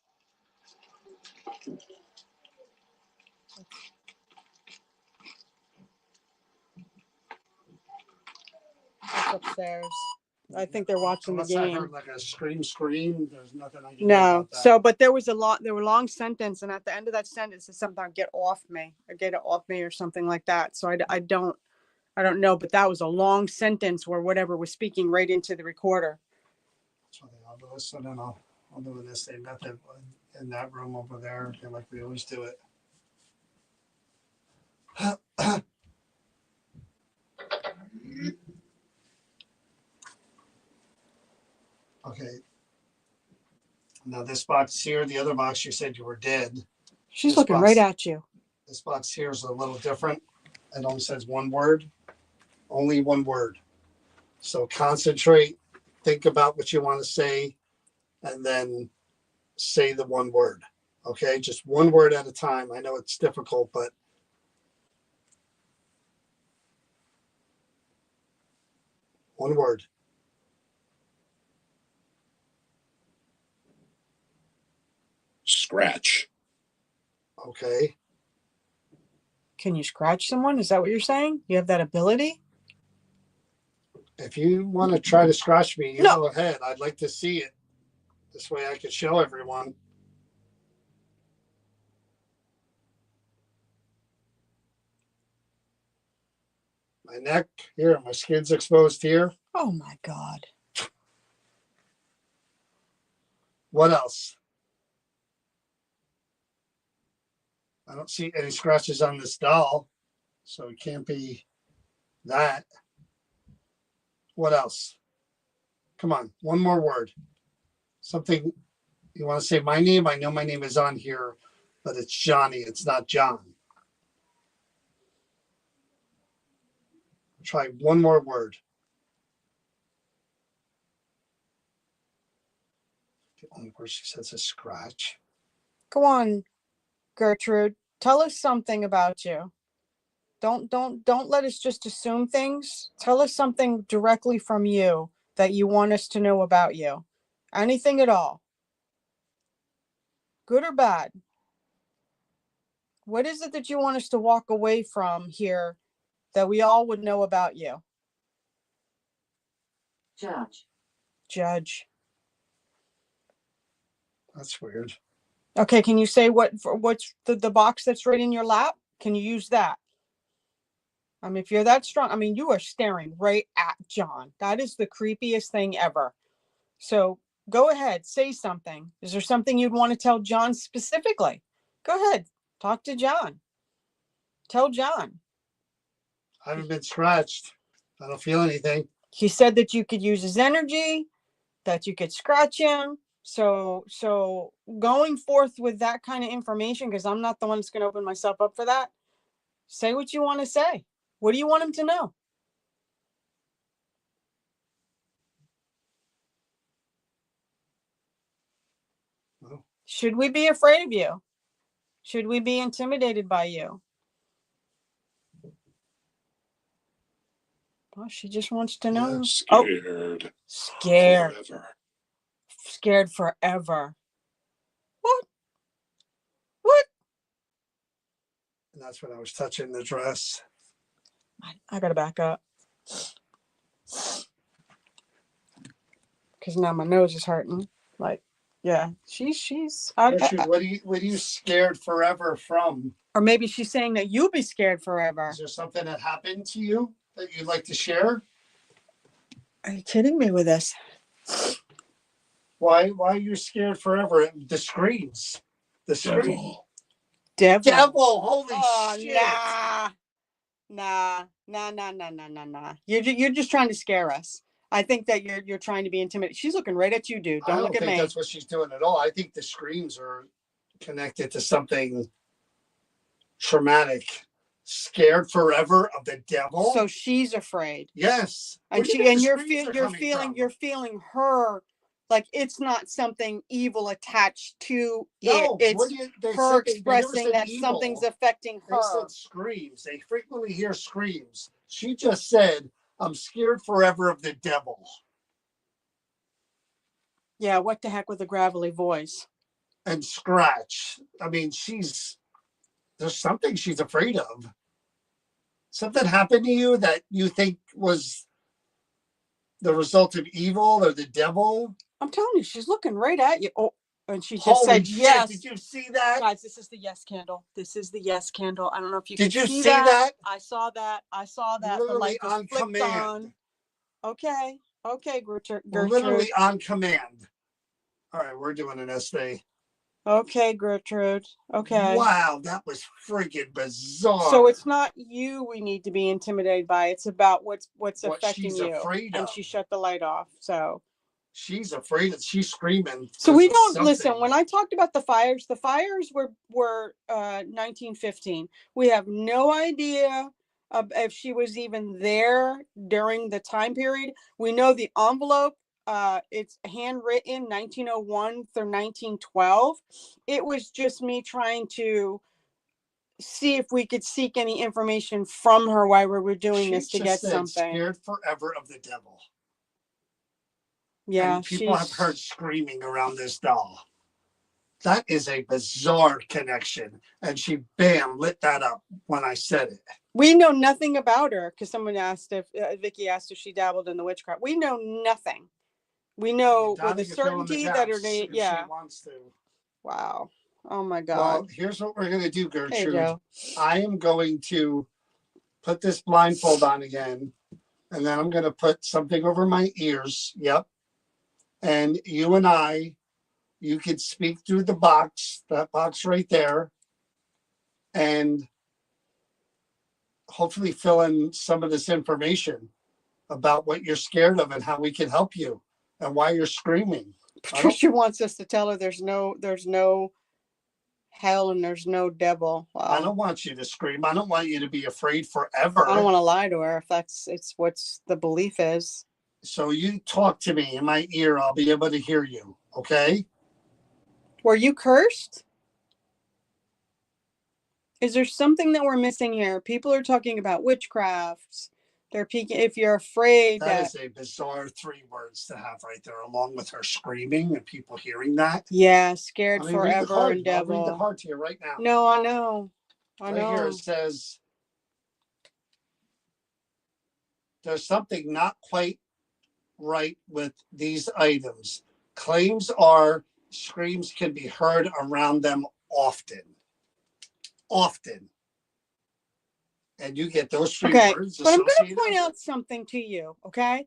That's upstairs. I think they're watching the Unless I game. heard like a scream. There's nothing I can do No. about that. So, but there was there were long sentence, and at the end of that sentence, it's something like, get off me, or get it off me, or something like that. So I don't know, but that was a long sentence where whatever was speaking right into the recorder. So I'll do this, and then I'll do this same method in that room over there, and like we always do it. Okay. Now this box here, the other box, you said you were dead. She's This looking box- right at you. This box here is a little different. It only says one word, only one word. So concentrate, think about what you want to say, and then say the one word. Okay, just one word at a time. I know it's difficult, but one word. Scratch. Okay. Can you scratch someone? Is that what you're saying? You have that ability? If you want to try to scratch me, you No. go ahead. I'd like to see it. This way I could show everyone. My neck here, my skin's exposed here. Oh my God. What else? I don't see any scratches on this doll, so it can't be that. What else? Come on, one more word. Something you want to say my name? I know my name is on here, but it's Johnny. It's not John. Try one more word. The only word she says is scratch. Go on, Gertrude. Tell us something about you. Don't let us just assume things. Tell us something directly from you that you want us to know about you. Anything at all. Good or bad. What is it that you want us to walk away from here that we all would know about you? Judge. Judge. That's weird. Okay, can you say what's the box that's right in your lap? Can you use that? I mean, if you're that strong, I mean, you are staring right at John. That is the creepiest thing ever. So go ahead, say something. Is there something you'd want to tell John specifically? Go ahead, talk to John. Tell John. I haven't been scratched. I don't feel anything. He said that you could use his energy, that you could scratch him. So going forth with that kind of information, because I'm not the one that's going to open myself up for that. Say what you want to say. What do you want him to know? Well, Should we be afraid of you? Should we be intimidated by you? Well, she just wants to know. Yeah, Oh, Scared. scared. Forever. Scared forever. What? What? and that's when I was touching the dress. I gotta back up. Because now my nose is hurting. Like, yeah, she's. Gertrude, what are you scared forever from? Or maybe she's saying that you'll be scared forever. Is there something that happened to you that you'd like to share? Are you kidding me with this? Why are you scared forever? The screams. The scream. Devil. Devil, holy Oh, shit. nah. You're just trying to scare us. I think that you're trying to be intimidated. She's looking right at you, dude. I Don't don't look at think me. that's what she's doing at all. I think the screams are connected to something traumatic. Scared forever of the devil. So she's afraid. Yes. And Where do you think the you're screams are coming from? feeling her like it's not something evil attached to No, it. what It's do you, they her said they never expressing said that evil. something's affecting They her. said screams. They frequently hear screams. She just said, I'm scared forever of the devil. Yeah, what the heck with a gravelly voice? And scratch. I mean, there's something she's afraid of. Something happened to you that you think was the result of evil or the devil? I'm telling you, she's looking right at you. Oh, and she just Holy said shit, yes. did you see that? Guys, this is the yes candle. This is the yes candle. I don't know if you Did can you see see that? I saw that. The Literally light just on flicked command. on. Okay, Gertrude. Literally on command. All right, we're doing an essay. Okay, Gertrude. Okay. Wow, that was freaking bizarre. So it's not you we need to be intimidated by. It's about what's What affecting she's you. afraid And of. she shut the light off. So She's afraid. She's screaming. So we 'cause of don't listen. something. When I talked about the fires were 1915. We have no idea if she was even there during the time period. We know the envelope. It's handwritten 1901 through 1912. It was just me trying to see if we could seek any information from her while we were doing She this to just get said, something. Scared forever of the devil. Yeah, And people have heard screaming around this doll. That is a bizarre connection. And she, bam, lit that up when I said it. We know nothing about her because someone asked if Vicky asked if she dabbled in the witchcraft. We know nothing. We know Donna with a can fill in the certainty that her gaps name. if Yeah. she wants to. Wow. Oh my God. Well, here's what we're going to do, Hey, Gertrude. Joe. I am going to put this blindfold on again, and then I'm going to put something over my ears. Yep. And you and I, you could speak through the box, that box right there, and hopefully fill in some of this information about what you're scared of and how we can help you and why you're screaming. Patricia wants us to tell her there's no hell and there's no devil. Wow. I don't want you to scream. I don't want you to be afraid forever. I don't want to lie to her if it's what's the belief is. So you talk to me in my ear. I'll be able to hear you. Okay? Were you cursed? Is there something that we're missing here? People are talking about witchcraft. They're peeking. If you're afraid That is a bizarre 3 words to have right there, along with her screaming and people hearing that. yeah, scared I mean, read the forever card. and I'll read the devil. card to you right now. No, I know. I Right here know. it says, there's something not quite right with these items. Claims are screams can be heard around them often. Often. And you get those 3 Okay, words. but I'm going to associated point with out something to you, okay?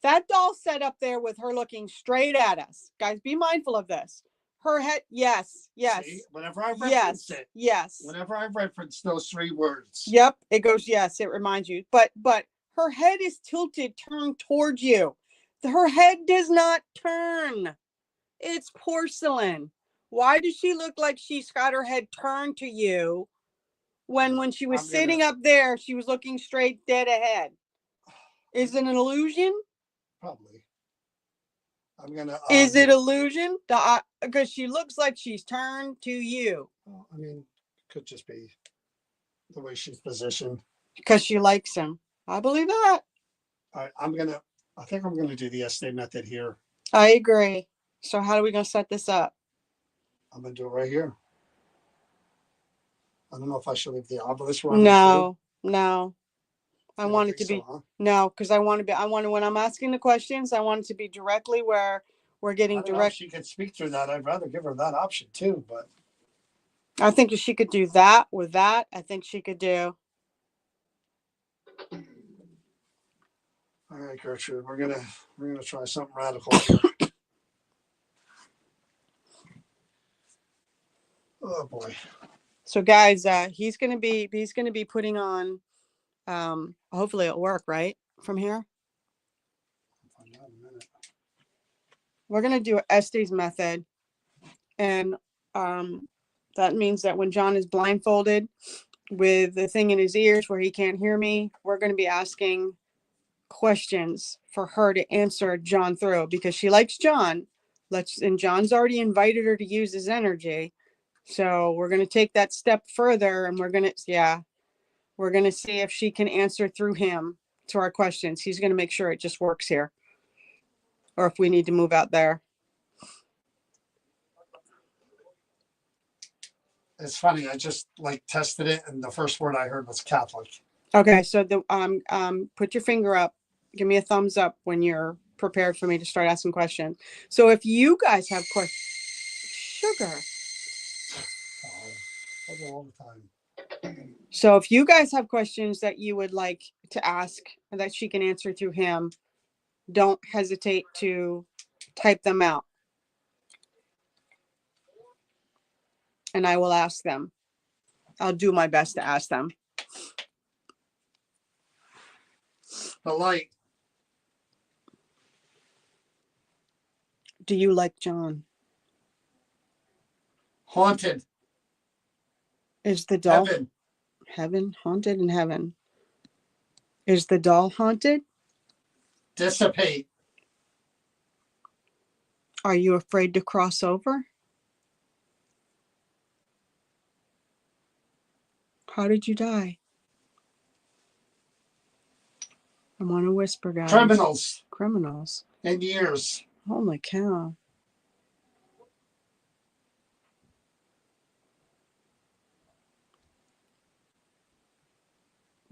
That doll set up there with her looking straight at us. Guys, be mindful of this. Her head, yes, it. yes, See, whenever I reference yes, it, yes. whenever I reference those 3 words, Yep, it goes yes, it reminds you. But her head is tilted, turned towards you. Her head does not turn. It's porcelain. Why does she look like she's got her head turned to you when she was sitting up there, she was looking straight dead ahead? Is it an illusion? probably. I'm gonna. Is it illusion? Because she looks like she's turned to you. Well, I mean, could just be the way she's positioned. Because she likes him. I believe that. I think I'm gonna do the essay method here. I agree. So how are we going to set this up? I'm gonna do it right here. I don't know if I should leave the obelisk running. No. You I don't want it think to be, so, huh? no, because I want to, when I'm asking the questions, I want it to be directly where we're I getting don't know if direct. she could speak through that. I'd rather give her that option too, but I think if she could do that with that, I think she could do. all right, Gertrude, we're gonna try something radical here. Oh boy. So guys, he's going to be putting on, hopefully it'll work right from here. I'll find out in a minute. We're going to do Estes method. And that means that when John is blindfolded with the thing in his ears where he can't hear me, we're going to be asking questions for her to answer John through because she likes John. And John's already invited her to use his energy. So we're going to take that step further and we're going to see if she can answer through him to our questions. He's going to make sure it just works here. Or if we need to move out there. It's funny. I just tested it, and the first word I heard was Catholic. Okay, so put your finger up. Give me a thumbs up when you're prepared for me to start asking questions. So if you guys have questions, sugar. I do all the time. So if you guys have questions that you would like to ask that she can answer through him, don't hesitate to type them out. And I will ask them. I'll do my best to ask them. The light. Do you like John? Haunted. Is the doll Heaven. Haunted in heaven? Is the doll haunted? Dissipate. Are you afraid to cross over? How did you die? I want to whisper, guys. Criminals. Criminals. In years. Holy cow.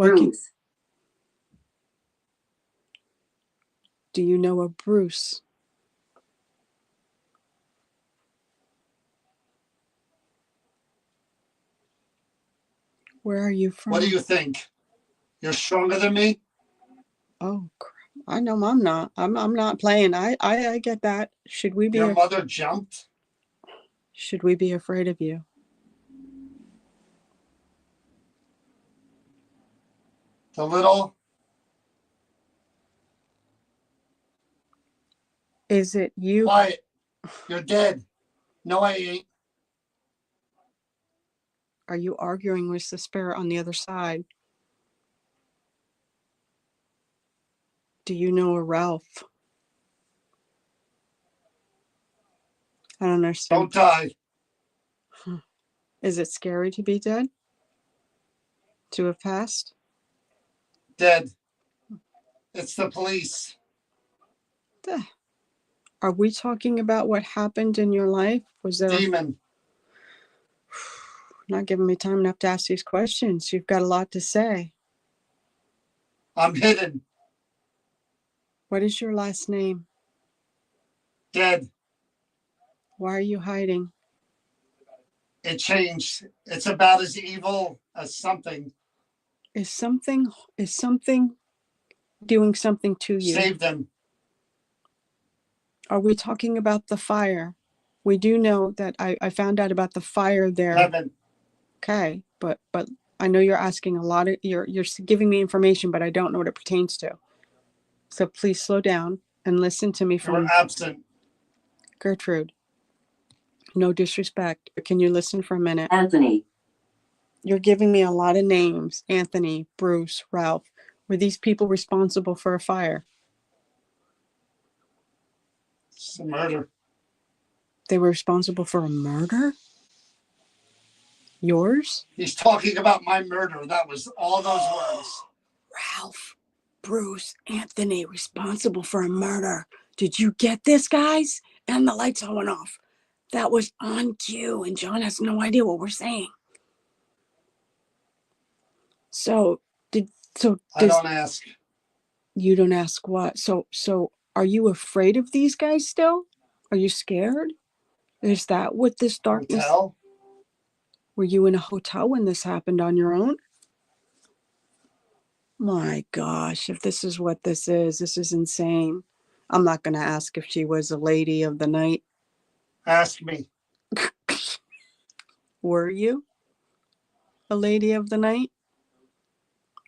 Why can't- Bruce, Do you know a Bruce? Where are you from? What do you think? You're stronger than me? Oh, crap. I know I'm not. I'm not playing. I get that. Should we be Your mother jumped? should we be afraid of you? The little, Is it you? quiet. You're dead. No, I ain't. Are you arguing with the spirit on the other side? Do you know a Ralph? I don't understand. Don't die. Is it scary to be dead? To have passed? Dead. It's the police. Are we talking about what happened in your life? Was there Demon. not giving me time enough to ask these questions? You've got a lot to say. I'm hidden. What is your last name? Dead. Why are you hiding? It changed. It's about as evil as something. Is something doing something to you? Save them. Are we talking about the fire? We do know that I found out about the fire there. Heaven. Okay, but I know you're asking a lot of you're giving me information, but I don't know what it pertains to. So please slow down and listen to me You from were absent. Gertrude. No disrespect, but can you listen for a minute? Anthony, You're giving me a lot of names. Anthony, Bruce, Ralph. Were these people responsible for a fire? It's a murder. They were responsible for a murder? Yours? He's talking about my murder. That was all those words. Ralph, Bruce, Anthony, responsible for a murder. Did you get this, guys? And the lights all went off. That was on cue, and John has no idea what we're saying. So, I don't ask. you don't ask what? So are you afraid of these guys still? Are you scared? Is that what this darkness? Hotel? Were you in a hotel when this happened on your own? My gosh, if this is what this is insane. I'm not going to ask if she was a lady of the night. Ask me. Were you a lady of the night?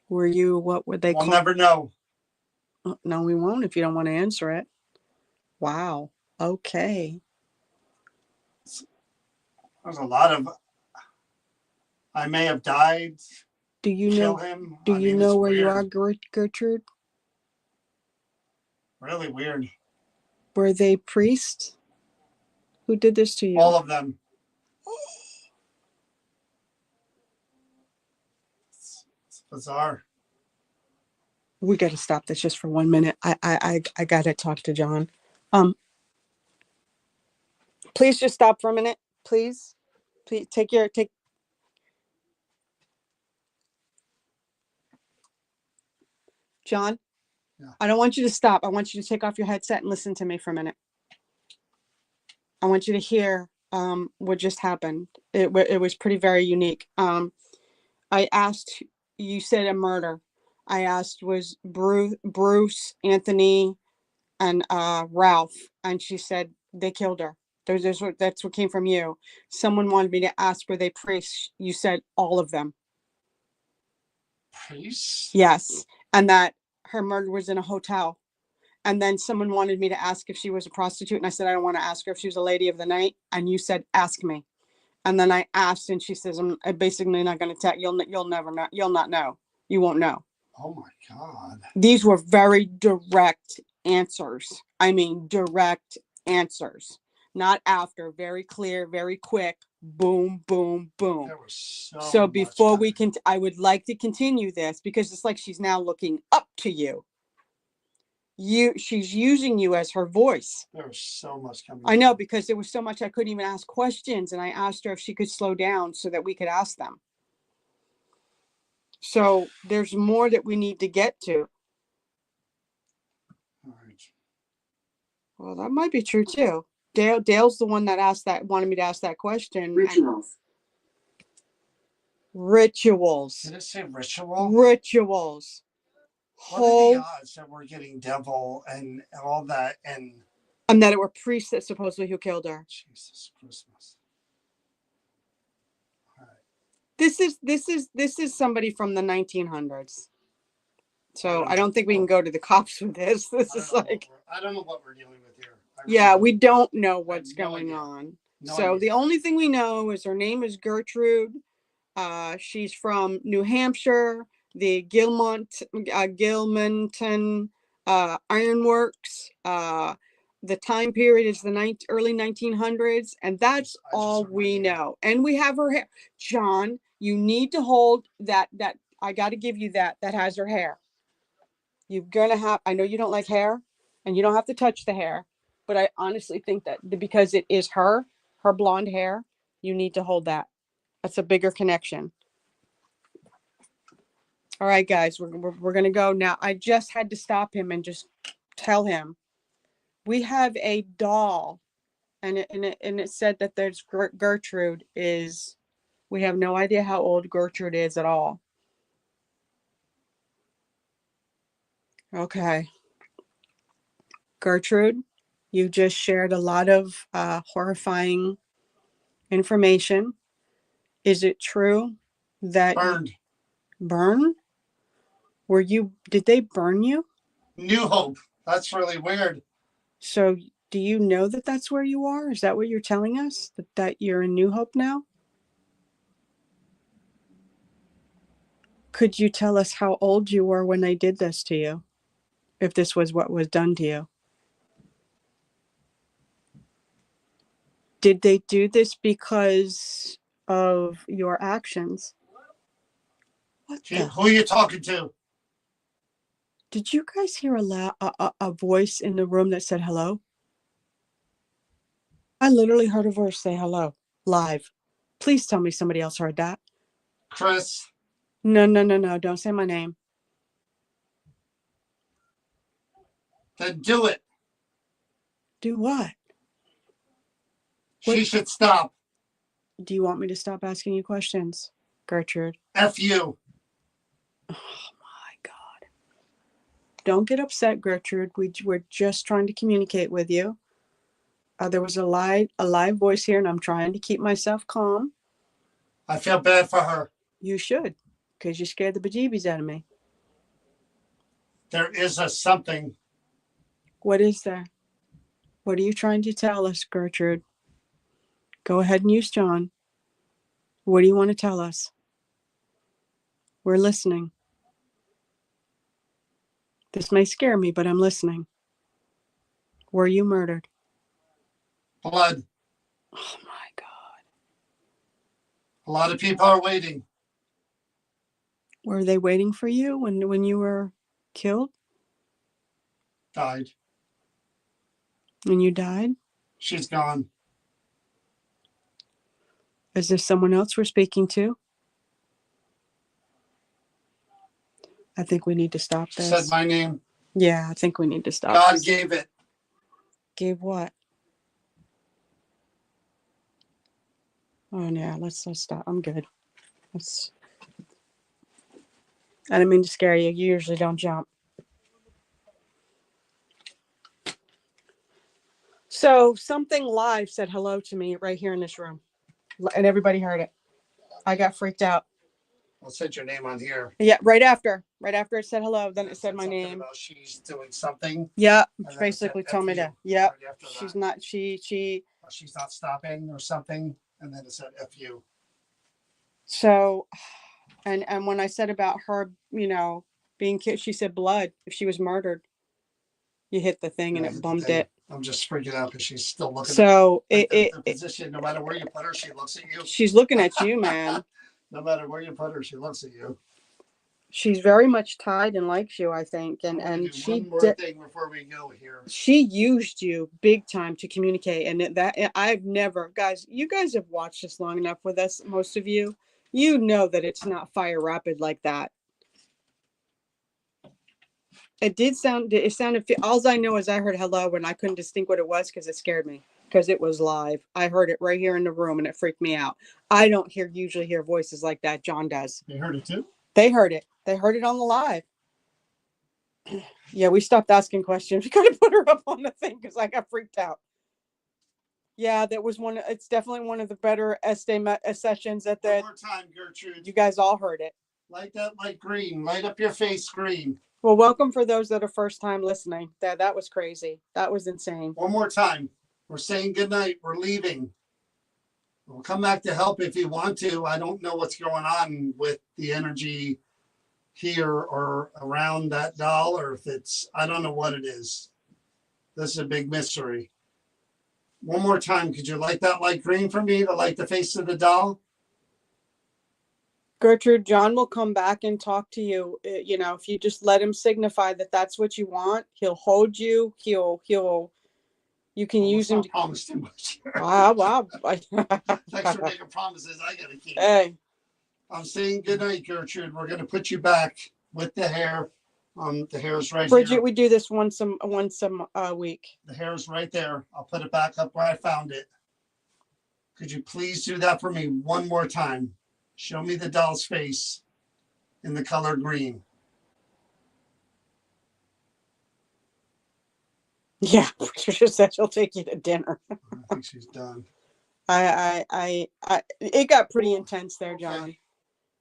Were you, what would they We'll call? never know. No, we won't if you don't want to answer it. Wow. Okay. There's a lot of. I may have died. Do you Kill know? him. Do I you mean, know it's where you weird. are, Gertrude? Really weird. Were they priests? Who did this to you? All of them. It's bizarre. We got to stop this just for 1 minute. I got to talk to John. Please just stop for a minute. Please take. John, Yeah. I don't want you to stop. I want you to take off your headset and listen to me for a minute. I want you to hear what just happened. It was pretty very unique. I asked, you said a murder. I asked, was Bruce, Anthony, and Ralph, and she said they killed her. That's what came from you. Someone wanted me to ask, were they priests? You said all of them. Priest? Yes, and that her murder was in a hotel. And then someone wanted me to ask if she was a prostitute, and I said I don't want to ask her if she was a lady of the night. And you said ask me. And then I asked, and she says I'm basically not going to tell. You'll never know. You'll not know. You won't know. Oh my God. These were very direct answers. I mean, direct answers. Not after. Very clear, very quick. Boom, boom, boom. There was So much before time. we can, I would like to continue this because it's like she's now looking up to you. She's using you as her voice. There was so much coming. I know, because there was so much I couldn't even ask questions, and I asked her if she could slow down so that we could ask them. So there's more that we need to get to. All right. Well, that might be true too. Dale's the one that wanted me to ask that question. and Rituals. Rituals. Did it say ritual? Rituals. What are the Whole, odds that we're getting devil and all that and and that it were priests that supposedly who killed her. Jesus Christmas? All right. This is somebody from the 1900s. So I don't think we can go to the cops with this. This is like, I don't know what we're dealing with here. I yeah, really we don't. don't know what's no going idea. on. No So idea. the only thing we know is her name is Gertrude. She's from New Hampshire, the Gilmanton Ironworks. The time period is the early 1900s, and that's I just all heard my we name. know. And we have her hair. John, you need to hold that. I got to give you that. That has her hair. You're gonna have. I know you don't like hair, and you don't have to touch the hair, but I honestly think that because it is her blonde hair, you need to hold that. That's a bigger connection. All right, guys, we're gonna go now. I just had to stop him and just tell him we have a doll, and it said that there's Gertrude is. We have no idea how old Gertrude is at all. Okay, Gertrude, you just shared a lot of horrifying information. Is it true that Burned. burn? Did they burn you? New Hope. That's really weird. So do you know that that's where you are? Is that what you're telling us? That you're in New Hope now? Could you tell us how old you were when they did this to you? If this was what was done to you? Did they do this because of your actions? What the? Who are you talking to? Did you guys hear a voice in the room that said hello? I literally heard a voice say hello live. Please tell me somebody else heard that. Chris. No. Don't say my name. Then do it. Do what? She should stop. Do you want me to stop asking you questions, Gertrude? F you. Oh my God. Don't get upset, Gertrude. We're just trying to communicate with you. There was a live voice here, and I'm trying to keep myself calm. I feel bad for her. You should, because you scared the bejeebies out of me. There is a something. What is there? What are you trying to tell us, Gertrude? Go ahead and use John. What do you want to tell us? We're listening. This may scare me, but I'm listening. Were you murdered? Blood. Oh my God. A lot of people are waiting. Were they waiting for you when you were killed? Died. When you died? She's gone. Is there someone else we're speaking to? I think we need to stop She this. said my name. Yeah, I think we need to stop God this. gave it. Gave what? Oh yeah, let's stop. I'm good. I didn't mean to scare you. You usually don't jump. So something live said hello to me right here in this room, and everybody heard it. I got freaked out. I'll set your name on here. Yeah, right after it said hello, then it said my something name. About she's doing something. Yeah, And then it basically said, told me "F to. you," Yeah, right after she's that. not. She. She's not stopping or something. And then it said F you. So, and when I said about her, being killed, she said blood. If she was murdered, you hit the thing and I it hit the bumped thing. it. I'm just freaking out because she's still looking. So at the position. No matter where you put her, she looks at you. She's looking at you, man. No matter where you put her, she looks at you. She's very much tied and likes you, I think, and she one more thing before we go here. She used you big time to communicate, and that I've never, guys. You guys have watched this long enough with us, most of you. You know that it's not fire rapid like that. It did sound, it sounded, all I know is I heard hello and I couldn't distinct what it was because it scared me because it was live. I heard it right here in the room and it freaked me out. I don't usually hear voices like that. John does. You heard it too? They heard it. They heard it on the live. Yeah, we stopped asking questions. We gotta put her up on the thing because I got freaked out. Yeah, that was one. It's definitely one of the better sessions at One the. more time, Gertrude. You guys all heard it. Light that light green. Light up your face green. Well, welcome for those that are first time listening. That was crazy. That was insane. One more time. We're saying goodnight. We're leaving. We'll come back to help if you want to. I don't know what's going on with the energy here or around that doll, or if it's, I don't know what it is. This is a big mystery. One more time. Could you light that light green for me to light the face of the doll? Gertrude, John will come back and talk to you. You know, if you just let him signify that that's what you want, he'll hold you. You can use him. Promise too much. Wow. Thanks for making promises. I gotta keep. Hey, I'm saying goodnight, Gertrude. We're gonna put you back with the hair. The hair's right Bridget, here. we do this once a week. The hair's right there. I'll put it back up where I found it. Could you please do that for me one more time? Show me the doll's face in the color green. Yeah, Patricia said she'll take you to dinner. I think she's done. It got pretty intense there, John. Okay.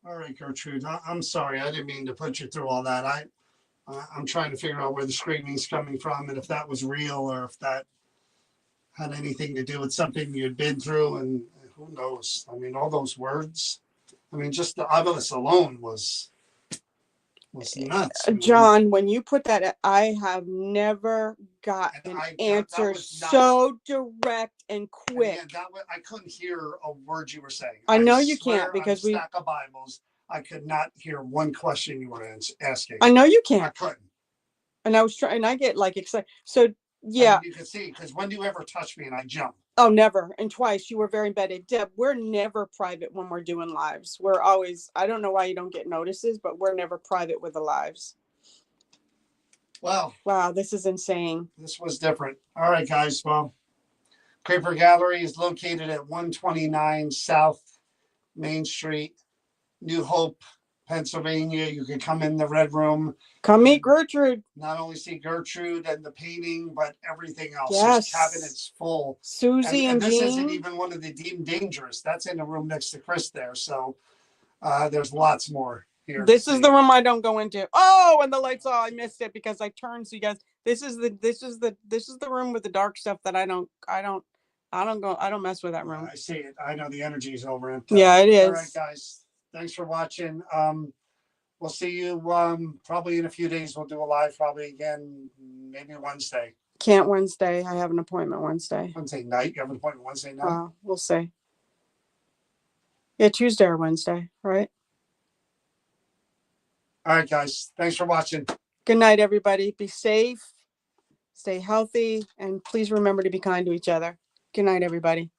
All right, Gertrude. I'm sorry. I didn't mean to put you through all that. I'm trying to figure out where the screaming's coming from and if that was real or if that had anything to do with something you'd been through. And who knows? I mean, all those words. I mean, just the obelisk alone was nuts. I mean, John, when you put that, I have never gotten And an that answer was not- so direct and quick. again, I couldn't hear a word you were saying. I know you swear can't because on a we. stack of Bibles, I could not hear one question you were asking. I know you I can't, couldn't. and I was trying. And I get like excited. So yeah. You could see, because when do you ever touch me and I jump? Oh, never. And twice you were very embedded. Deb, we're never private when we're doing lives. We're always. I don't know why you don't get notices, but we're never private with the lives. Well, Wow, this is insane. this was different. All right, guys. Well, Creeper Gallery is located at 129 South Main Street, New Hope, Pennsylvania. You can come in the Red Room, Come meet Gertrude. not only see Gertrude and the painting, but everything else. Yes. There's cabinets full. Susie and this isn't Jean. even one of the deemed dangerous. That's in the room next to Chris there. So there's lots more here. This to is see. the room I don't go into. Oh, and the lights. Oh, I missed it because I turned. So you guys, this is the room with the dark stuff that I don't mess with that room. I see it. I know the energy is over it. Yeah, it All right, is. guys. Thanks for watching. We'll see you probably in a few days. We'll do a live probably again, maybe Wednesday. Can't Wednesday. I have an appointment Wednesday. Wednesday night. You have an appointment Wednesday night? We'll see. Yeah, Tuesday or Wednesday, right? All right, guys. Thanks for watching. Good night, everybody. Be safe, stay healthy, and please remember to be kind to each other. Good night, everybody.